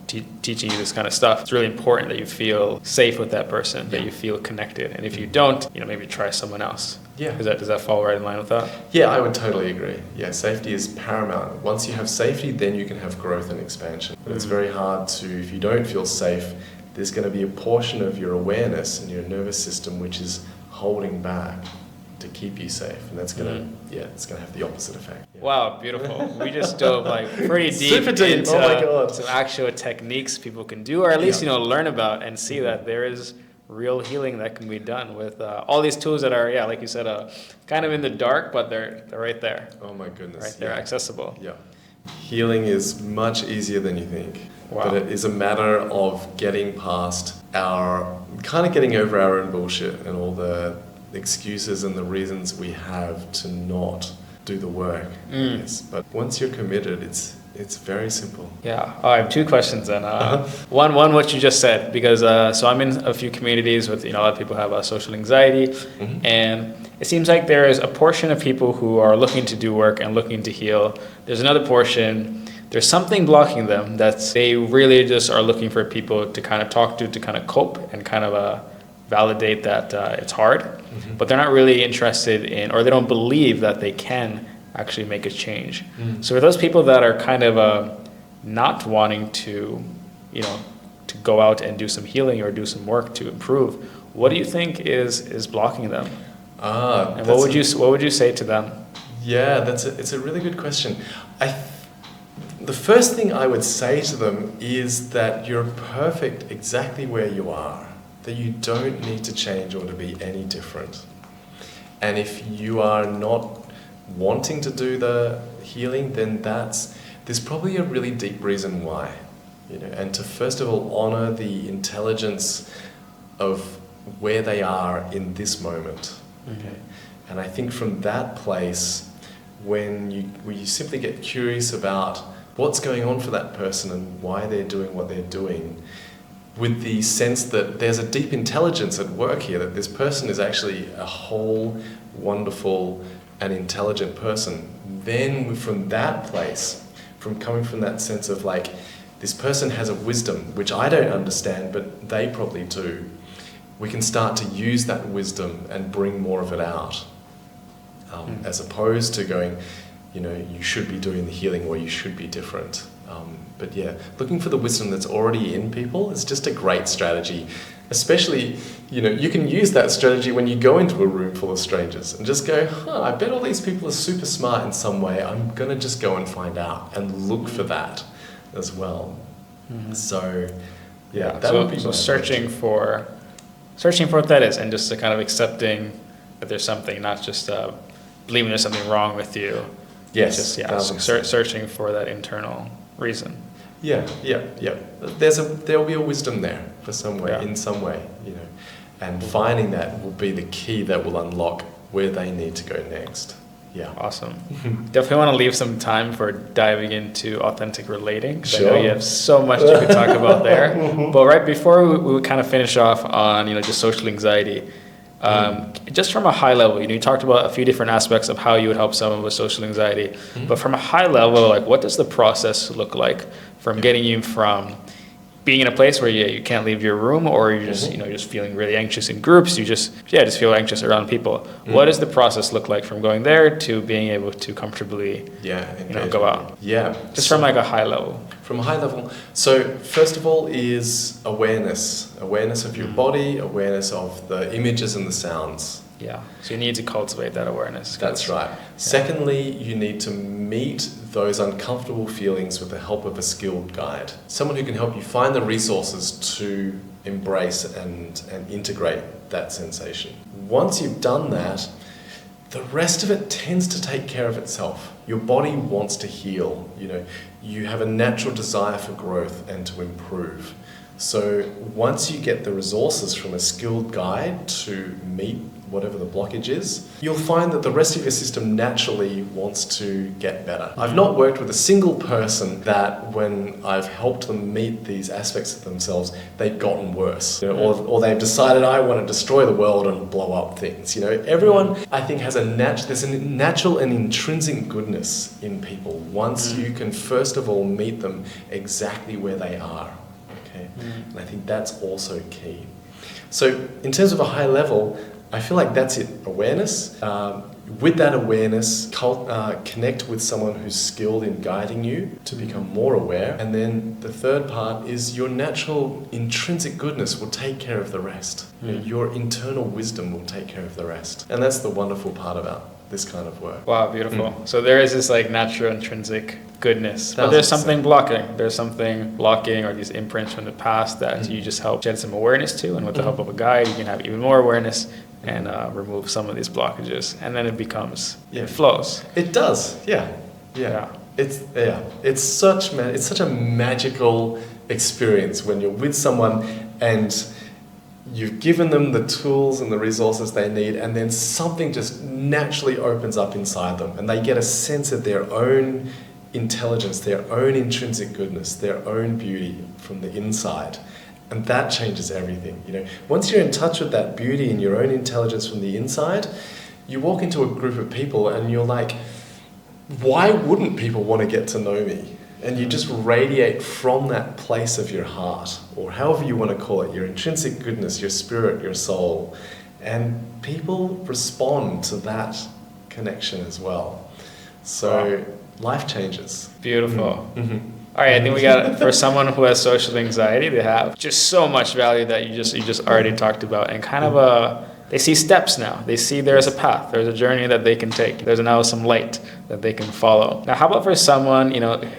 teaching you this kind of stuff, it's really important that you feel safe with that person, that you feel connected. And if you don't, maybe try someone else. Yeah. Does that fall right in line with that? Yeah, I would totally agree. Yeah, safety is paramount. Once you have safety, then you can have growth and expansion. But it's very hard to, if you don't feel safe, there's going to be a portion of your awareness and your nervous system which is holding back to keep you safe, and that's gonna it's gonna have the opposite effect. Yeah. Wow, beautiful. We just dove like pretty deep into some actual techniques people can do, or at least learn about and see that there is real healing that can be done with all these tools that are like you said kind of in the dark, but they're right there. Oh my goodness. Right there, accessible. Yeah. Healing is much easier than you think. Wow. But it is a matter of getting past getting over our own bullshit and all the excuses and the reasons we have to not do the work. Yes. But once you're committed, it's very simple. Yeah. I have two questions then. One, what you just said, because so I'm in a few communities with a lot of people have social anxiety, and it seems like there is a portion of people who are looking to do work and looking to heal. There's another portion. There's something blocking them that they really just are looking for people to kind of talk to kind of cope and kind of validate that it's hard, but they're not really interested in, or they don't believe that they can actually make a change. So for those people that are kind of not wanting to, to go out and do some healing or do some work to improve, what do you think is blocking them? And what would you say to them? Yeah, it's a really good question. The first thing I would say to them is that you're perfect exactly where you are, that you don't need to change or to be any different. And if you are not wanting to do the healing, then there's probably a really deep reason why. And to first of all honor the intelligence of where they are in this moment. Okay. And I think from that place, when you simply get curious about what's going on for that person and why they're doing what they're doing, with the sense that there's a deep intelligence at work here, that this person is actually a whole, wonderful, and intelligent person, then from that place, from coming from that sense of like, this person has a wisdom, which I don't understand, but they probably do, we can start to use that wisdom and bring more of it out. As opposed to going, you should be doing the healing or you should be different. But yeah, looking for the wisdom that's already in people is just a great strategy. Especially, you can use that strategy when you go into a room full of strangers and just go, I bet all these people are super smart in some way. I'm going to just go and find out and look for that as well. Mm-hmm. So, yeah, that would be so searching for what that is, and just kind of accepting that there's something, not just believing there's something wrong with you. Yes. Just searching for that internal reason. Yeah. There'll be a wisdom there for some way, in some way, and finding that will be the key that will unlock where they need to go next. Yeah. Awesome. Definitely want to leave some time for diving into authentic relating. Sure. I know you have so much you could talk about there. But right before we would kind of finish off on, just social anxiety, just from a high level, you talked about a few different aspects of how you would help someone with social anxiety. But from a high level, like, what does the process look like from getting you from being in a place where you can't leave your room, or you're just just feeling really anxious in groups, you just feel anxious around people. What does the process look like from going there to being able to comfortably go out? From like a high level. From a high level. So first of all is awareness of your body, awareness of the images and the sounds. Yeah. So you need to cultivate that awareness. That's right. Yeah. Secondly, you need to meet those uncomfortable feelings with the help of a skilled guide. Someone who can help you find the resources to embrace and integrate that sensation. Once you've done that, the rest of it tends to take care of itself. Your body wants to heal. You have a natural desire for growth and to improve. So once you get the resources from a skilled guide to meet whatever the blockage is, you'll find that the rest of your system naturally wants to get better. I've not worked with a single person that when I've helped them meet these aspects of themselves, they've gotten worse. Or they've decided, I want to destroy the world and blow up things. Everyone, I think, has there's a natural and intrinsic goodness in people once you can first of all meet them exactly where they are. Okay, and I think that's also key. So in terms of a high level, I feel like that's it. Awareness. With that awareness, connect with someone who's skilled in guiding you to become more aware. And then the third part is your natural intrinsic goodness will take care of the rest. Your internal wisdom will take care of the rest. And that's the wonderful part about this kind of work. Wow, beautiful. So there is this like natural intrinsic goodness, but there's something blocking. There's something blocking, or these imprints from the past that you just help shed some awareness to, and with the help of a guide, you can have even more awareness and remove some of these blockages, and then it flows. It does, yeah. It's such a magical experience when you're with someone and you've given them the tools and the resources they need, and then something just naturally opens up inside them, and they get a sense of their own intelligence, their own intrinsic goodness, their own beauty from the inside. And that changes everything. Once you're in touch with that beauty and your own intelligence from the inside, you walk into a group of people and you're like, why wouldn't people want to get to know me? And you just radiate from that place of your heart, or however you want to call it, your intrinsic goodness, your spirit, your soul. And people respond to that connection as well. So life changes. Beautiful. Mm-hmm. All right, I think we got, for someone who has social anxiety, they have just so much value that you just already talked about, and kind of they see steps now. They see there's a path, there's a journey that they can take. There's now some light that they can follow. Now, how about for someone,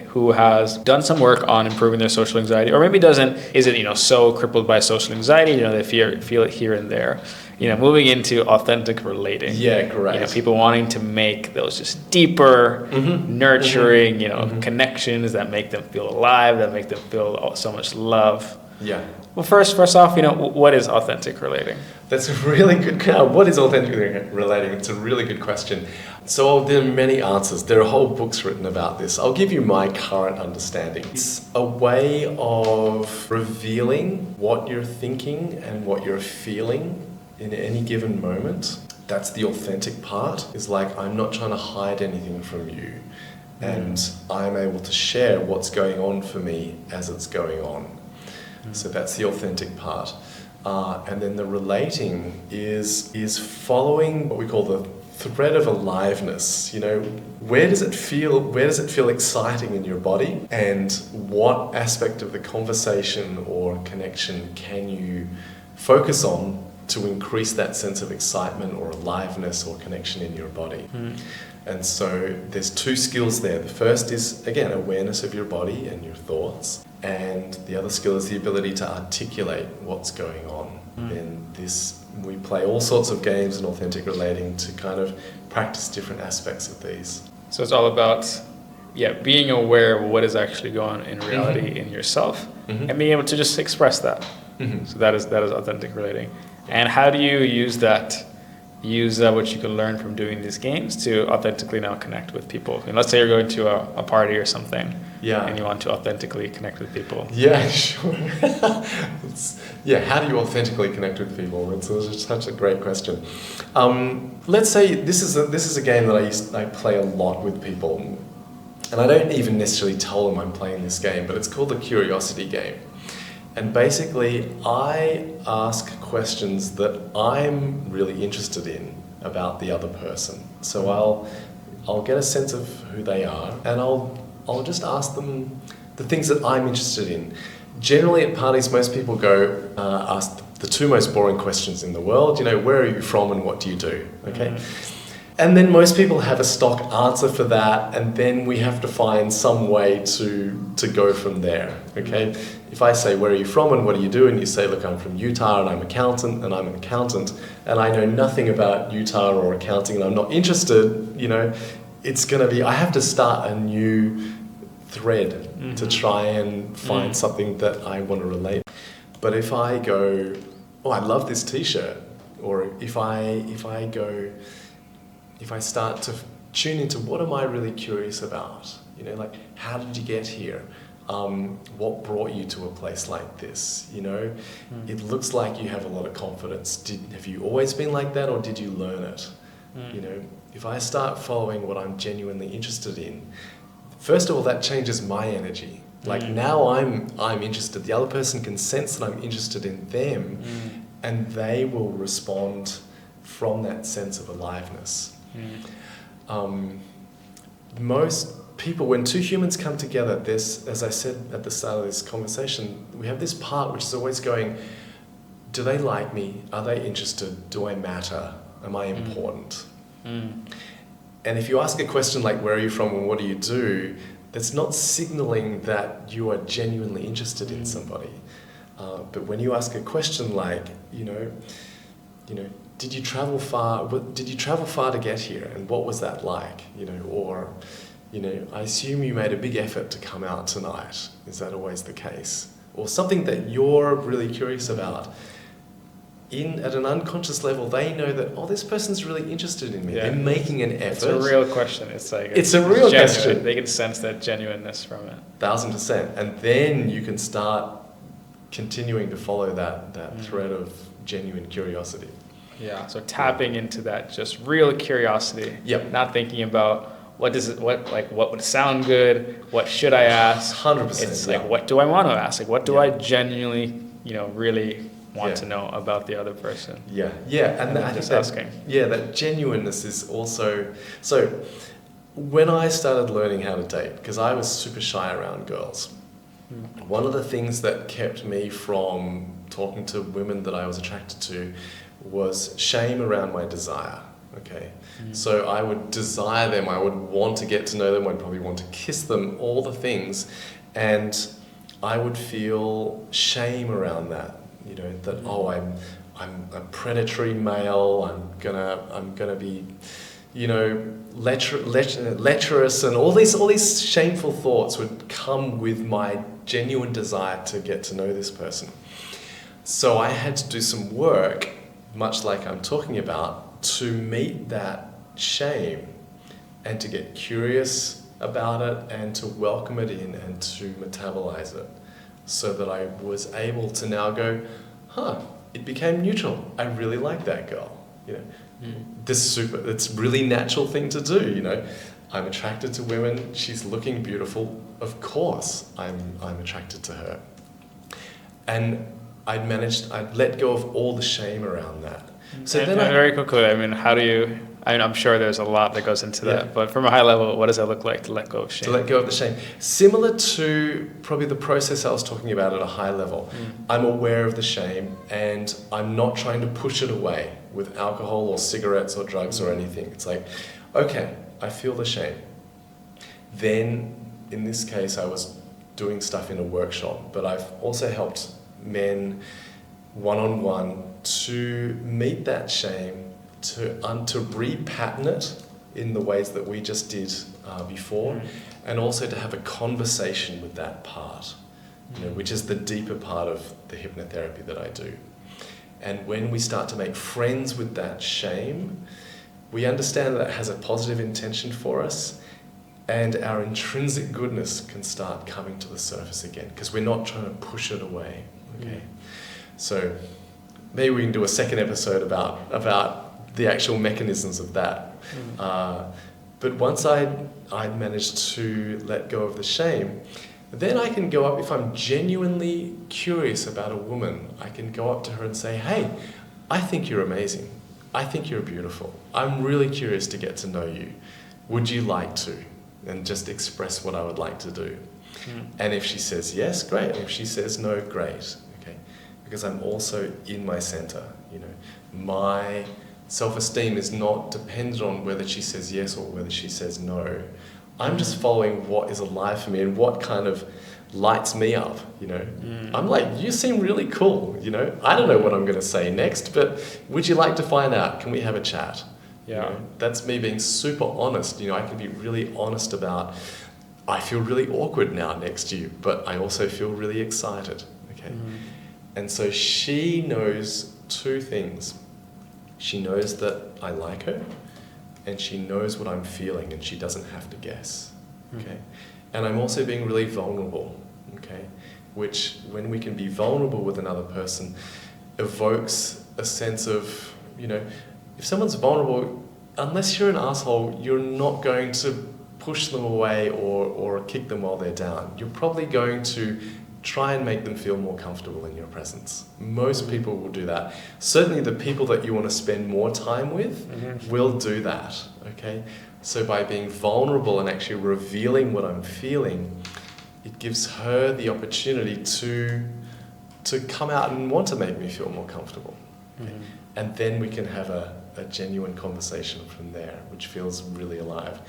who has done some work on improving their social anxiety, or maybe isn't so crippled by social anxiety, they feel it here and there, moving into authentic relating. Yeah, great. People wanting to make those just deeper, nurturing, connections that make them feel alive, that make them feel so much love. Yeah. Well, first off, what is authentic relating? That's a really good. What is authentic relating? It's a really good question. So there are many answers. There are whole books written about this. I'll give you my current understanding. It's a way of revealing what you're thinking and what you're feeling in any given moment. That's the authentic part. Is like, I'm not trying to hide anything from you, and I'm able to share what's going on for me as it's going on. So that's the authentic part. And then the relating is following what we call the thread of aliveness. Where does it feel exciting in your body, and what aspect of the conversation or connection can you focus on to increase that sense of excitement or aliveness or connection in your body. And so there's two skills there. The first is, again, awareness of your body and your thoughts. And the other skill is the ability to articulate what's going on. And we play all sorts of games in authentic relating to kind of practice different aspects of these. So it's all about, being aware of what is actually going on in reality in yourself, and being able to just express that. So that is authentic relating. And how do you use that? Use what you can learn from doing these games to authentically now connect with people. And let's say you're going to a party or something, and you want to authentically connect with people. Yeah, sure. How do you authentically connect with people? It's such a great question. Let's say this is a game that I play a lot with people, and I don't even necessarily tell them I'm playing this game, but it's called the curiosity game. And basically, I ask questions that I'm really interested in about the other person. So I'll get a sense of who they are, and I'll just ask them the things that I'm interested in. Generally, at parties, most people go ask the two most boring questions in the world. Where are you from and what do you do? Okay. And then most people have a stock answer for that, and then we have to find some way to go from there, okay? If I say, where are you from and what do you do? And you say, look, I'm from Utah and I'm an accountant, and I know nothing about Utah or accounting and I'm not interested, it's going to be, I have to start a new thread to try and find something that I want to relate. But if I go, oh, I love this t-shirt, or if I start to tune into what am I really curious about, like how did you get here? What brought you to a place like this? It looks like you have a lot of confidence. Have you always been like that, or did you learn it? If I start following what I'm genuinely interested in, first of all, that changes my energy. Like now I'm interested. The other person can sense that I'm interested in them, and they will respond from that sense of aliveness. Most people, when two humans come together, there's, as I said at the start of this conversation, we have this part which is always going, do they like me? Are they interested? Do I matter? Am I important? And if you ask a question like, where are you from and what do you do? That's not signaling that you are genuinely interested in somebody. But when you ask a question like, did you travel far? Did you travel far to get here, and what was that like? Or, I assume you made a big effort to come out tonight. Is that always the case? Or something that you're really curious about. At an unconscious level, they know that, oh, this person's really interested in me. Yeah. They're making an effort. It's a real question. It's a real genuine question. They can sense that genuineness from it. 1000%. And then you can start continuing to follow that thread of genuine curiosity. Yeah, so tapping into that just real curiosity. Yep. Not thinking about what would sound good, what should I ask? 100%. It's like, what do I want to ask? Like, what do I genuinely, really want to know about the other person? Yeah, and I think asking. That genuineness is also, so when I started learning how to date, because I was super shy around girls, one of the things that kept me from talking to women that I was attracted to was shame around my desire. Okay, so I would desire them, I would want to get to know them, I'd probably want to kiss them, all the things, and I would feel shame around that. You know, that I'm a predatory male. I'm gonna be, you know, lecherous, and all these shameful thoughts would come with my genuine desire to get to know this person. So I had to do some work, much like I'm talking about, to meet that shame and to get curious about it and to welcome it in and to metabolize it, so that I was able to now go, it became neutral. I really like that girl. You know, it's really natural thing to do. You know, I'm attracted to women. She's looking beautiful. Of course, I'm attracted to her. And I'd let go of all the shame around that. So and very quickly, I mean, I'm sure there's a lot that goes into that, but from a high level, what does that look like to let go of shame? To let go of the shame. Similar to probably the process I was talking about at a high level. I'm aware of the shame and I'm not trying to push it away with alcohol or cigarettes or drugs or anything. It's like, okay, I feel the shame. Then, in this case, I was doing stuff in a workshop, but I've also helped men one-on-one to meet that shame, to repattern it in the ways that we just did before, and also to have a conversation with that part, you know, which is the deeper part of the hypnotherapy that I do. And when we start to make friends with that shame, we understand that it has a positive intention for us, and our intrinsic goodness can start coming to the surface again, because we're not trying to push it away. Okay, so maybe we can do a second episode about the actual mechanisms of that. But once I'd managed to let go of the shame, then I can go up, if I'm genuinely curious about a woman, I can go up to her and say, hey, I think you're amazing. I think you're beautiful. I'm really curious to get to know you. Would you like to? And just express what I would like to do. And if she says yes, great. And if she says no, great. Okay, because I'm also in my center. You know, my self-esteem is not dependent on whether she says yes or whether she says no. I'm just following what is alive for me and what kind of lights me up. You know, I'm like, you seem really cool. You know, I don't know what I'm going to say next, but would you like to find out? Can we have a chat? Yeah, you know, that's me being super honest. You know, I can be really honest about, I feel really awkward now next to you, but I also feel really excited. Okay, and so she knows two things. She knows that I like her, and she knows what I'm feeling, and she doesn't have to guess. Okay, and I'm also being really vulnerable. Okay, which, when we can be vulnerable with another person, evokes a sense of, you know, if someone's vulnerable, unless you're an asshole, you're not going to push them away or kick them while they're down. You're probably going to try and make them feel more comfortable in your presence. Most people will do that. Certainly the people that you want to spend more time with will do that, okay? So by being vulnerable and actually revealing what I'm feeling, it gives her the opportunity to come out and want to make me feel more comfortable. Okay? And then we can have a genuine conversation from there, which feels really alive.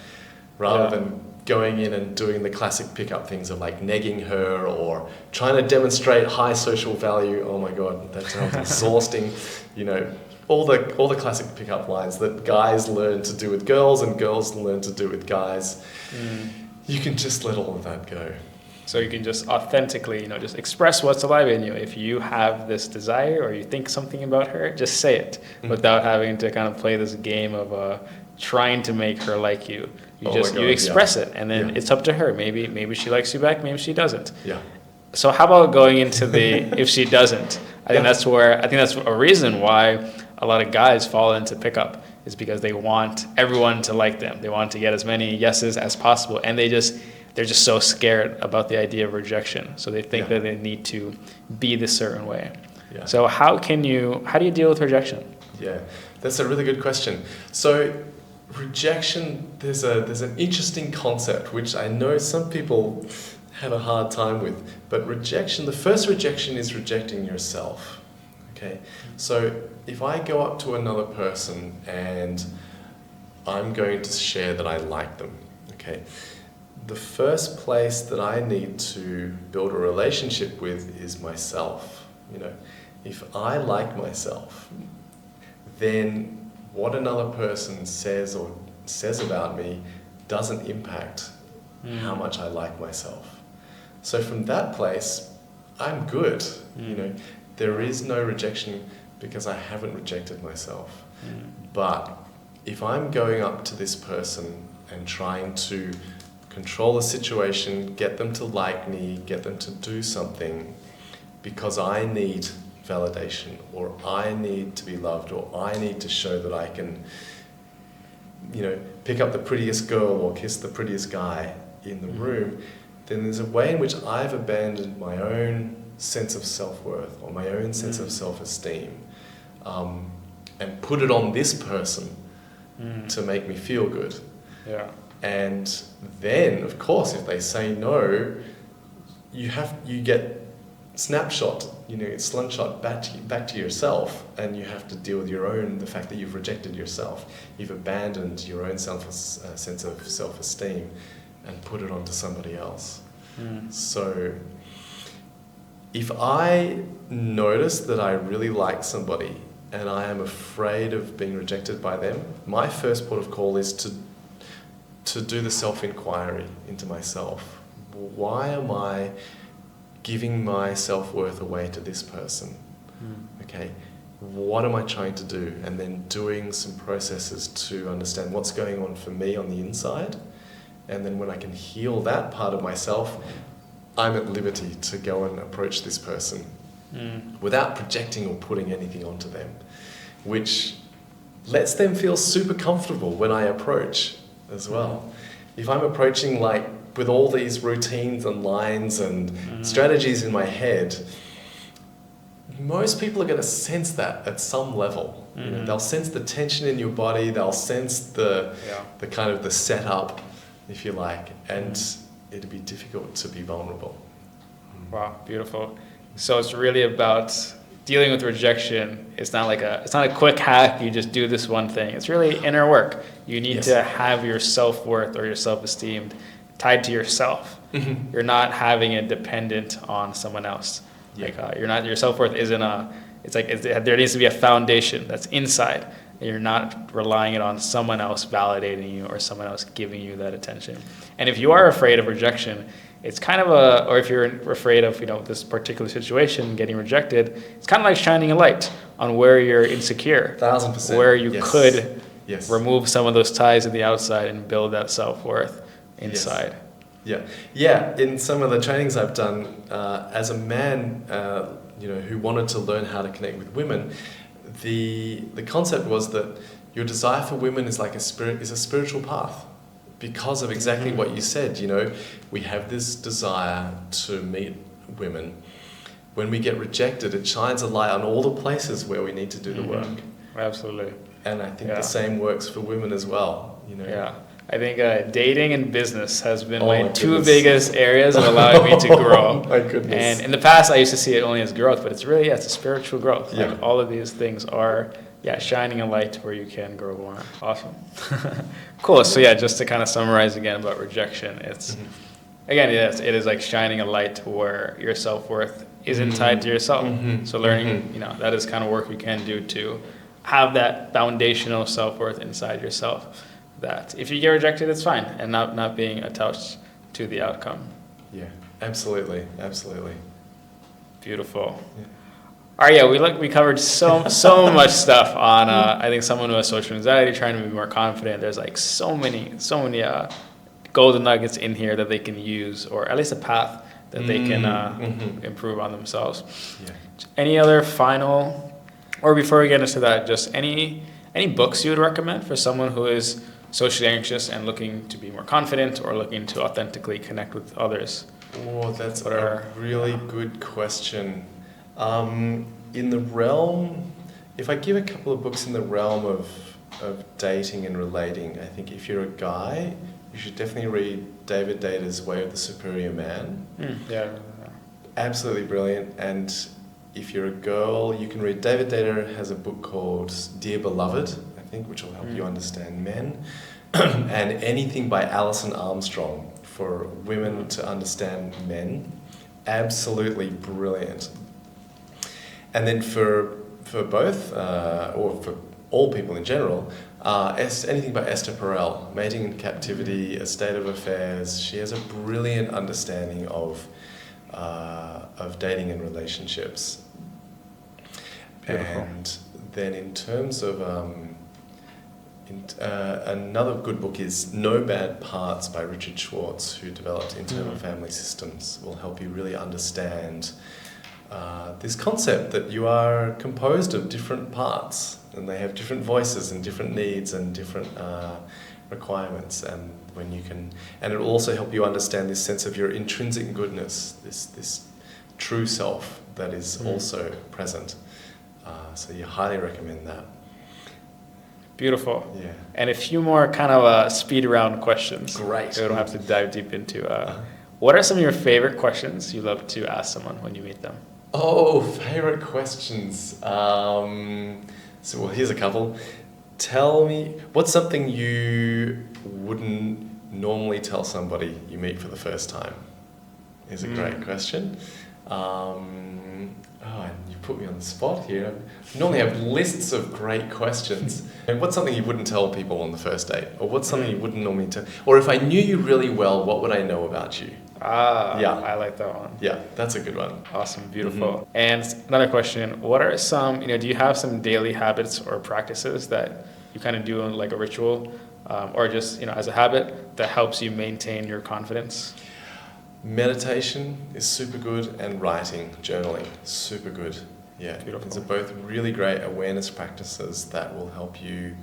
Rather than going in and doing the classic pickup things of like negging her or trying to demonstrate high social value. Oh my God, that sounds exhausting. You know, all the classic pickup lines that guys learn to do with girls and girls learn to do with guys. You can just let all of that go. So you can just authentically, you know, just express what's alive in you. If you have this desire or you think something about her, just say it without having to kind of play this game of trying to make her like you. You express it, and then it's up to her. Maybe she likes you back, maybe she doesn't. Yeah. So how about going into the if she doesn't? I think that's a reason why a lot of guys fall into pickup, is because they want everyone to like them. They want to get as many yeses as possible, and they're just so scared about the idea of rejection. So they think that they need to be this certain way. Yeah. So how do you deal with rejection? Yeah, that's a really good question. So rejection, there's an interesting concept which I know some people have a hard time with. But rejection, the first rejection is rejecting yourself. Okay, so if I go up to another person and I'm going to share that I like them. Okay. The first place that I need to build a relationship with is myself. You know, if I like myself, then what another person says about me doesn't impact how much I like myself. So from that place, I'm good. You know, there is no rejection because I haven't rejected myself. But if I'm going up to this person and trying to control the situation, get them to like me, get them to do something because I need validation, or I need to be loved, or I need to show that I can, you know, pick up the prettiest girl or kiss the prettiest guy in the room, then there's a way in which I've abandoned my own sense of self-worth or my own sense of self-esteem, and put it on this person to make me feel good. Yeah. And then, of course, if they say no, you get snapshot, you know, it's slingshot back to yourself, and you have to deal with the fact that you've rejected yourself. You've abandoned your own sense of self-esteem and put it onto somebody else. So if I notice that I really like somebody and I am afraid of being rejected by them, my first port of call is to do the self-inquiry into myself. Why am I giving my self-worth away to this person? Okay, what am I trying to do? And then doing some processes to understand what's going on for me on the inside. And then when I can heal that part of myself, I'm at liberty to go and approach this person without projecting or putting anything onto them, which lets them feel super comfortable when I approach as well. If I'm approaching like with all these routines and lines and strategies in my head, most people are going to sense that at some level. You know, they'll sense the tension in your body, they'll sense the kind of the setup, if you like, and it'd be difficult to be vulnerable. Wow, beautiful. So it's really about dealing with rejection. It's not a quick hack, you just do this one thing. It's really inner work. You need to have your self-worth or your self-esteem tied to yourself. You're not having it dependent on someone else. Like your self-worth isn't there needs to be a foundation that's inside, and you're not relying it on someone else validating you or someone else giving you that attention. And if you are afraid of rejection, it's kind of or if you're afraid of, you know, this particular situation, getting rejected, it's kind of like shining a light on where you're insecure. 1000%. Where you could remove some of those ties in the outside and build that self-worth inside. Yeah. In some of the trainings I've done as a man, you know, who wanted to learn how to connect with women, the concept was that your desire for women is like a spiritual path, because of exactly what you said. You know, we have this desire to meet women. When we get rejected, it shines a light on all the places where we need to do the work. Absolutely. And I think the same works for women as well. You know. Yeah. I think dating and business has been my two biggest areas of allowing me to grow. My goodness. And in the past, I used to see it only as growth, but it's really, it's a spiritual growth. Like all of these things are, shining a light where you can grow more. Awesome. Cool. So just to kind of summarize again about rejection, it's, again, it is like shining a light where your self-worth isn't tied to yourself. So learning, you know, that is kind of work you can do to have that foundational self-worth inside yourself. That if you get rejected, it's fine, and not being attached to the outcome. Yeah, absolutely. Beautiful. All right, we covered so much stuff on I think someone who has social anxiety, trying to be more confident. There's like so many golden nuggets in here that they can use, or at least a path that they can improve on themselves. Any other final, or before we get into that, just any books you would recommend for someone who is socially anxious and looking to be more confident, or looking to authentically connect with others? Oh, that's a really good question. In the realm, if I give a couple of books in the realm of dating and relating, I think if you're a guy, you should definitely read David Data's Way of the Superior Man. Absolutely brilliant. And if you're a girl, you can read, David Data has a book called Dear Beloved. I think, which will help you understand men, and anything by Alison Armstrong for women to understand men. Absolutely brilliant. And then for both, or for all people in general, anything by Esther Perel, Mating in Captivity, A State of Affairs. She has a brilliant understanding of dating and relationships. Beautiful. And then in terms of another good book is No Bad Parts by Richard Schwartz, who developed internal family systems. Will help you really understand this concept that you are composed of different parts, and they have different voices and different needs and different requirements. And it will also help you understand this sense of your intrinsic goodness, this true self that is also present. So you highly recommend that. Beautiful. Yeah. And a few more kind of speed round questions. Great. So we don't have to dive deep into. What are some of your favorite questions you love to ask someone when you meet them? Oh, favorite questions. Well, here's a couple. Tell me, what's something you wouldn't normally tell somebody you meet for the first time? Is a great question. You put me on the spot here. I normally have lists of great questions. And what's something you wouldn't tell people on the first date? Or what's something you wouldn't normally tell? Or if I knew you really well, what would I know about you? Yeah, I like that one. Yeah, that's a good one. Awesome, beautiful. And another question, what are some, do you have some daily habits or practices that you kind of do like a ritual or just, as a habit that helps you maintain your confidence? Meditation is super good, and writing, journaling, super good. Yeah, Beautiful. These are both really great awareness practices that will help you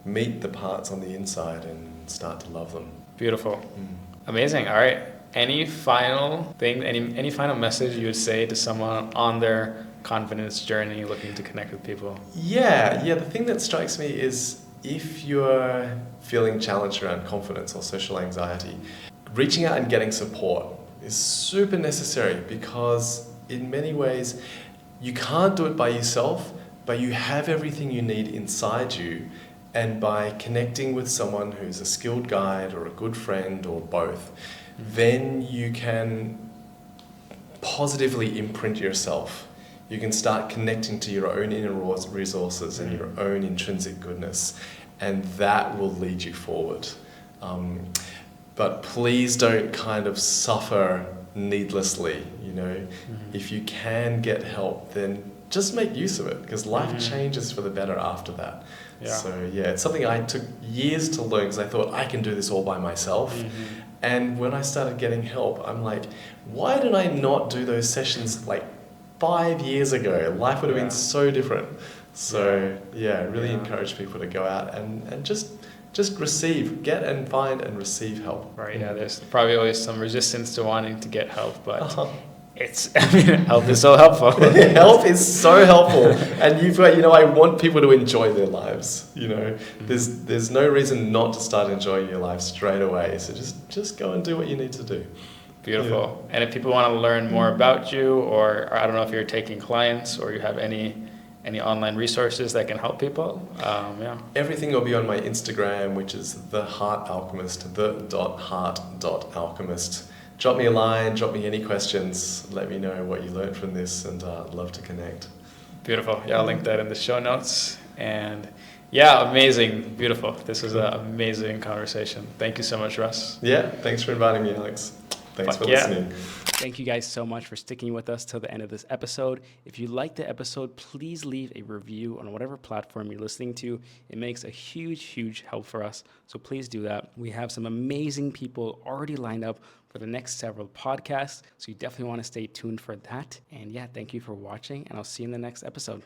meet the parts on the inside and start to love them. Beautiful. Amazing. All right. Any final thing, any final message you would say to someone on their confidence journey looking to connect with people? Yeah. The thing that strikes me is if you're feeling challenged around confidence or social anxiety, reaching out and getting support is super necessary, because in many ways you can't do it by yourself, but you have everything you need inside you. And by connecting with someone who's a skilled guide or a good friend or both, then you can positively imprint yourself. You can start connecting to your own inner resources and your own intrinsic goodness, and that will lead you forward. But please don't kind of suffer needlessly, If you can get help, then just make use of it, because life changes for the better after that. Yeah. So it's something I took years to learn, because I thought I can do this all by myself. And when I started getting help, I'm like, why did I not do those sessions like 5 years ago? Life would have been so different. So really encourage people to go out and just receive, get and find and receive help. Right, there's probably always some resistance to wanting to get help, but help is so helpful. Help is so helpful. And you've got, I want people to enjoy their lives, There's no reason not to start enjoying your life straight away. So just go and do what you need to do. Beautiful. Yeah. And if people want to learn more about you, or I don't know if you're taking clients or you have any online resources that can help people, Everything will be on my Instagram, which is The Heart Alchemist, the.heart.alchemist. Drop me a line, drop me any questions, let me know what you learned from this, and I'd love to connect. Beautiful. Yeah, I'll link that in the show notes. And amazing. Beautiful. This was an amazing conversation. Thank you so much, Russ. Yeah, thanks for inviting me, Alex. Thanks for listening. Thank you guys so much for sticking with us till the end of this episode. If you liked the episode, please leave a review on whatever platform you're listening to. It makes a huge, huge help for us. So please do that. We have some amazing people already lined up for the next several podcasts. So you definitely want to stay tuned for that. And thank you for watching, and I'll see you in the next episode.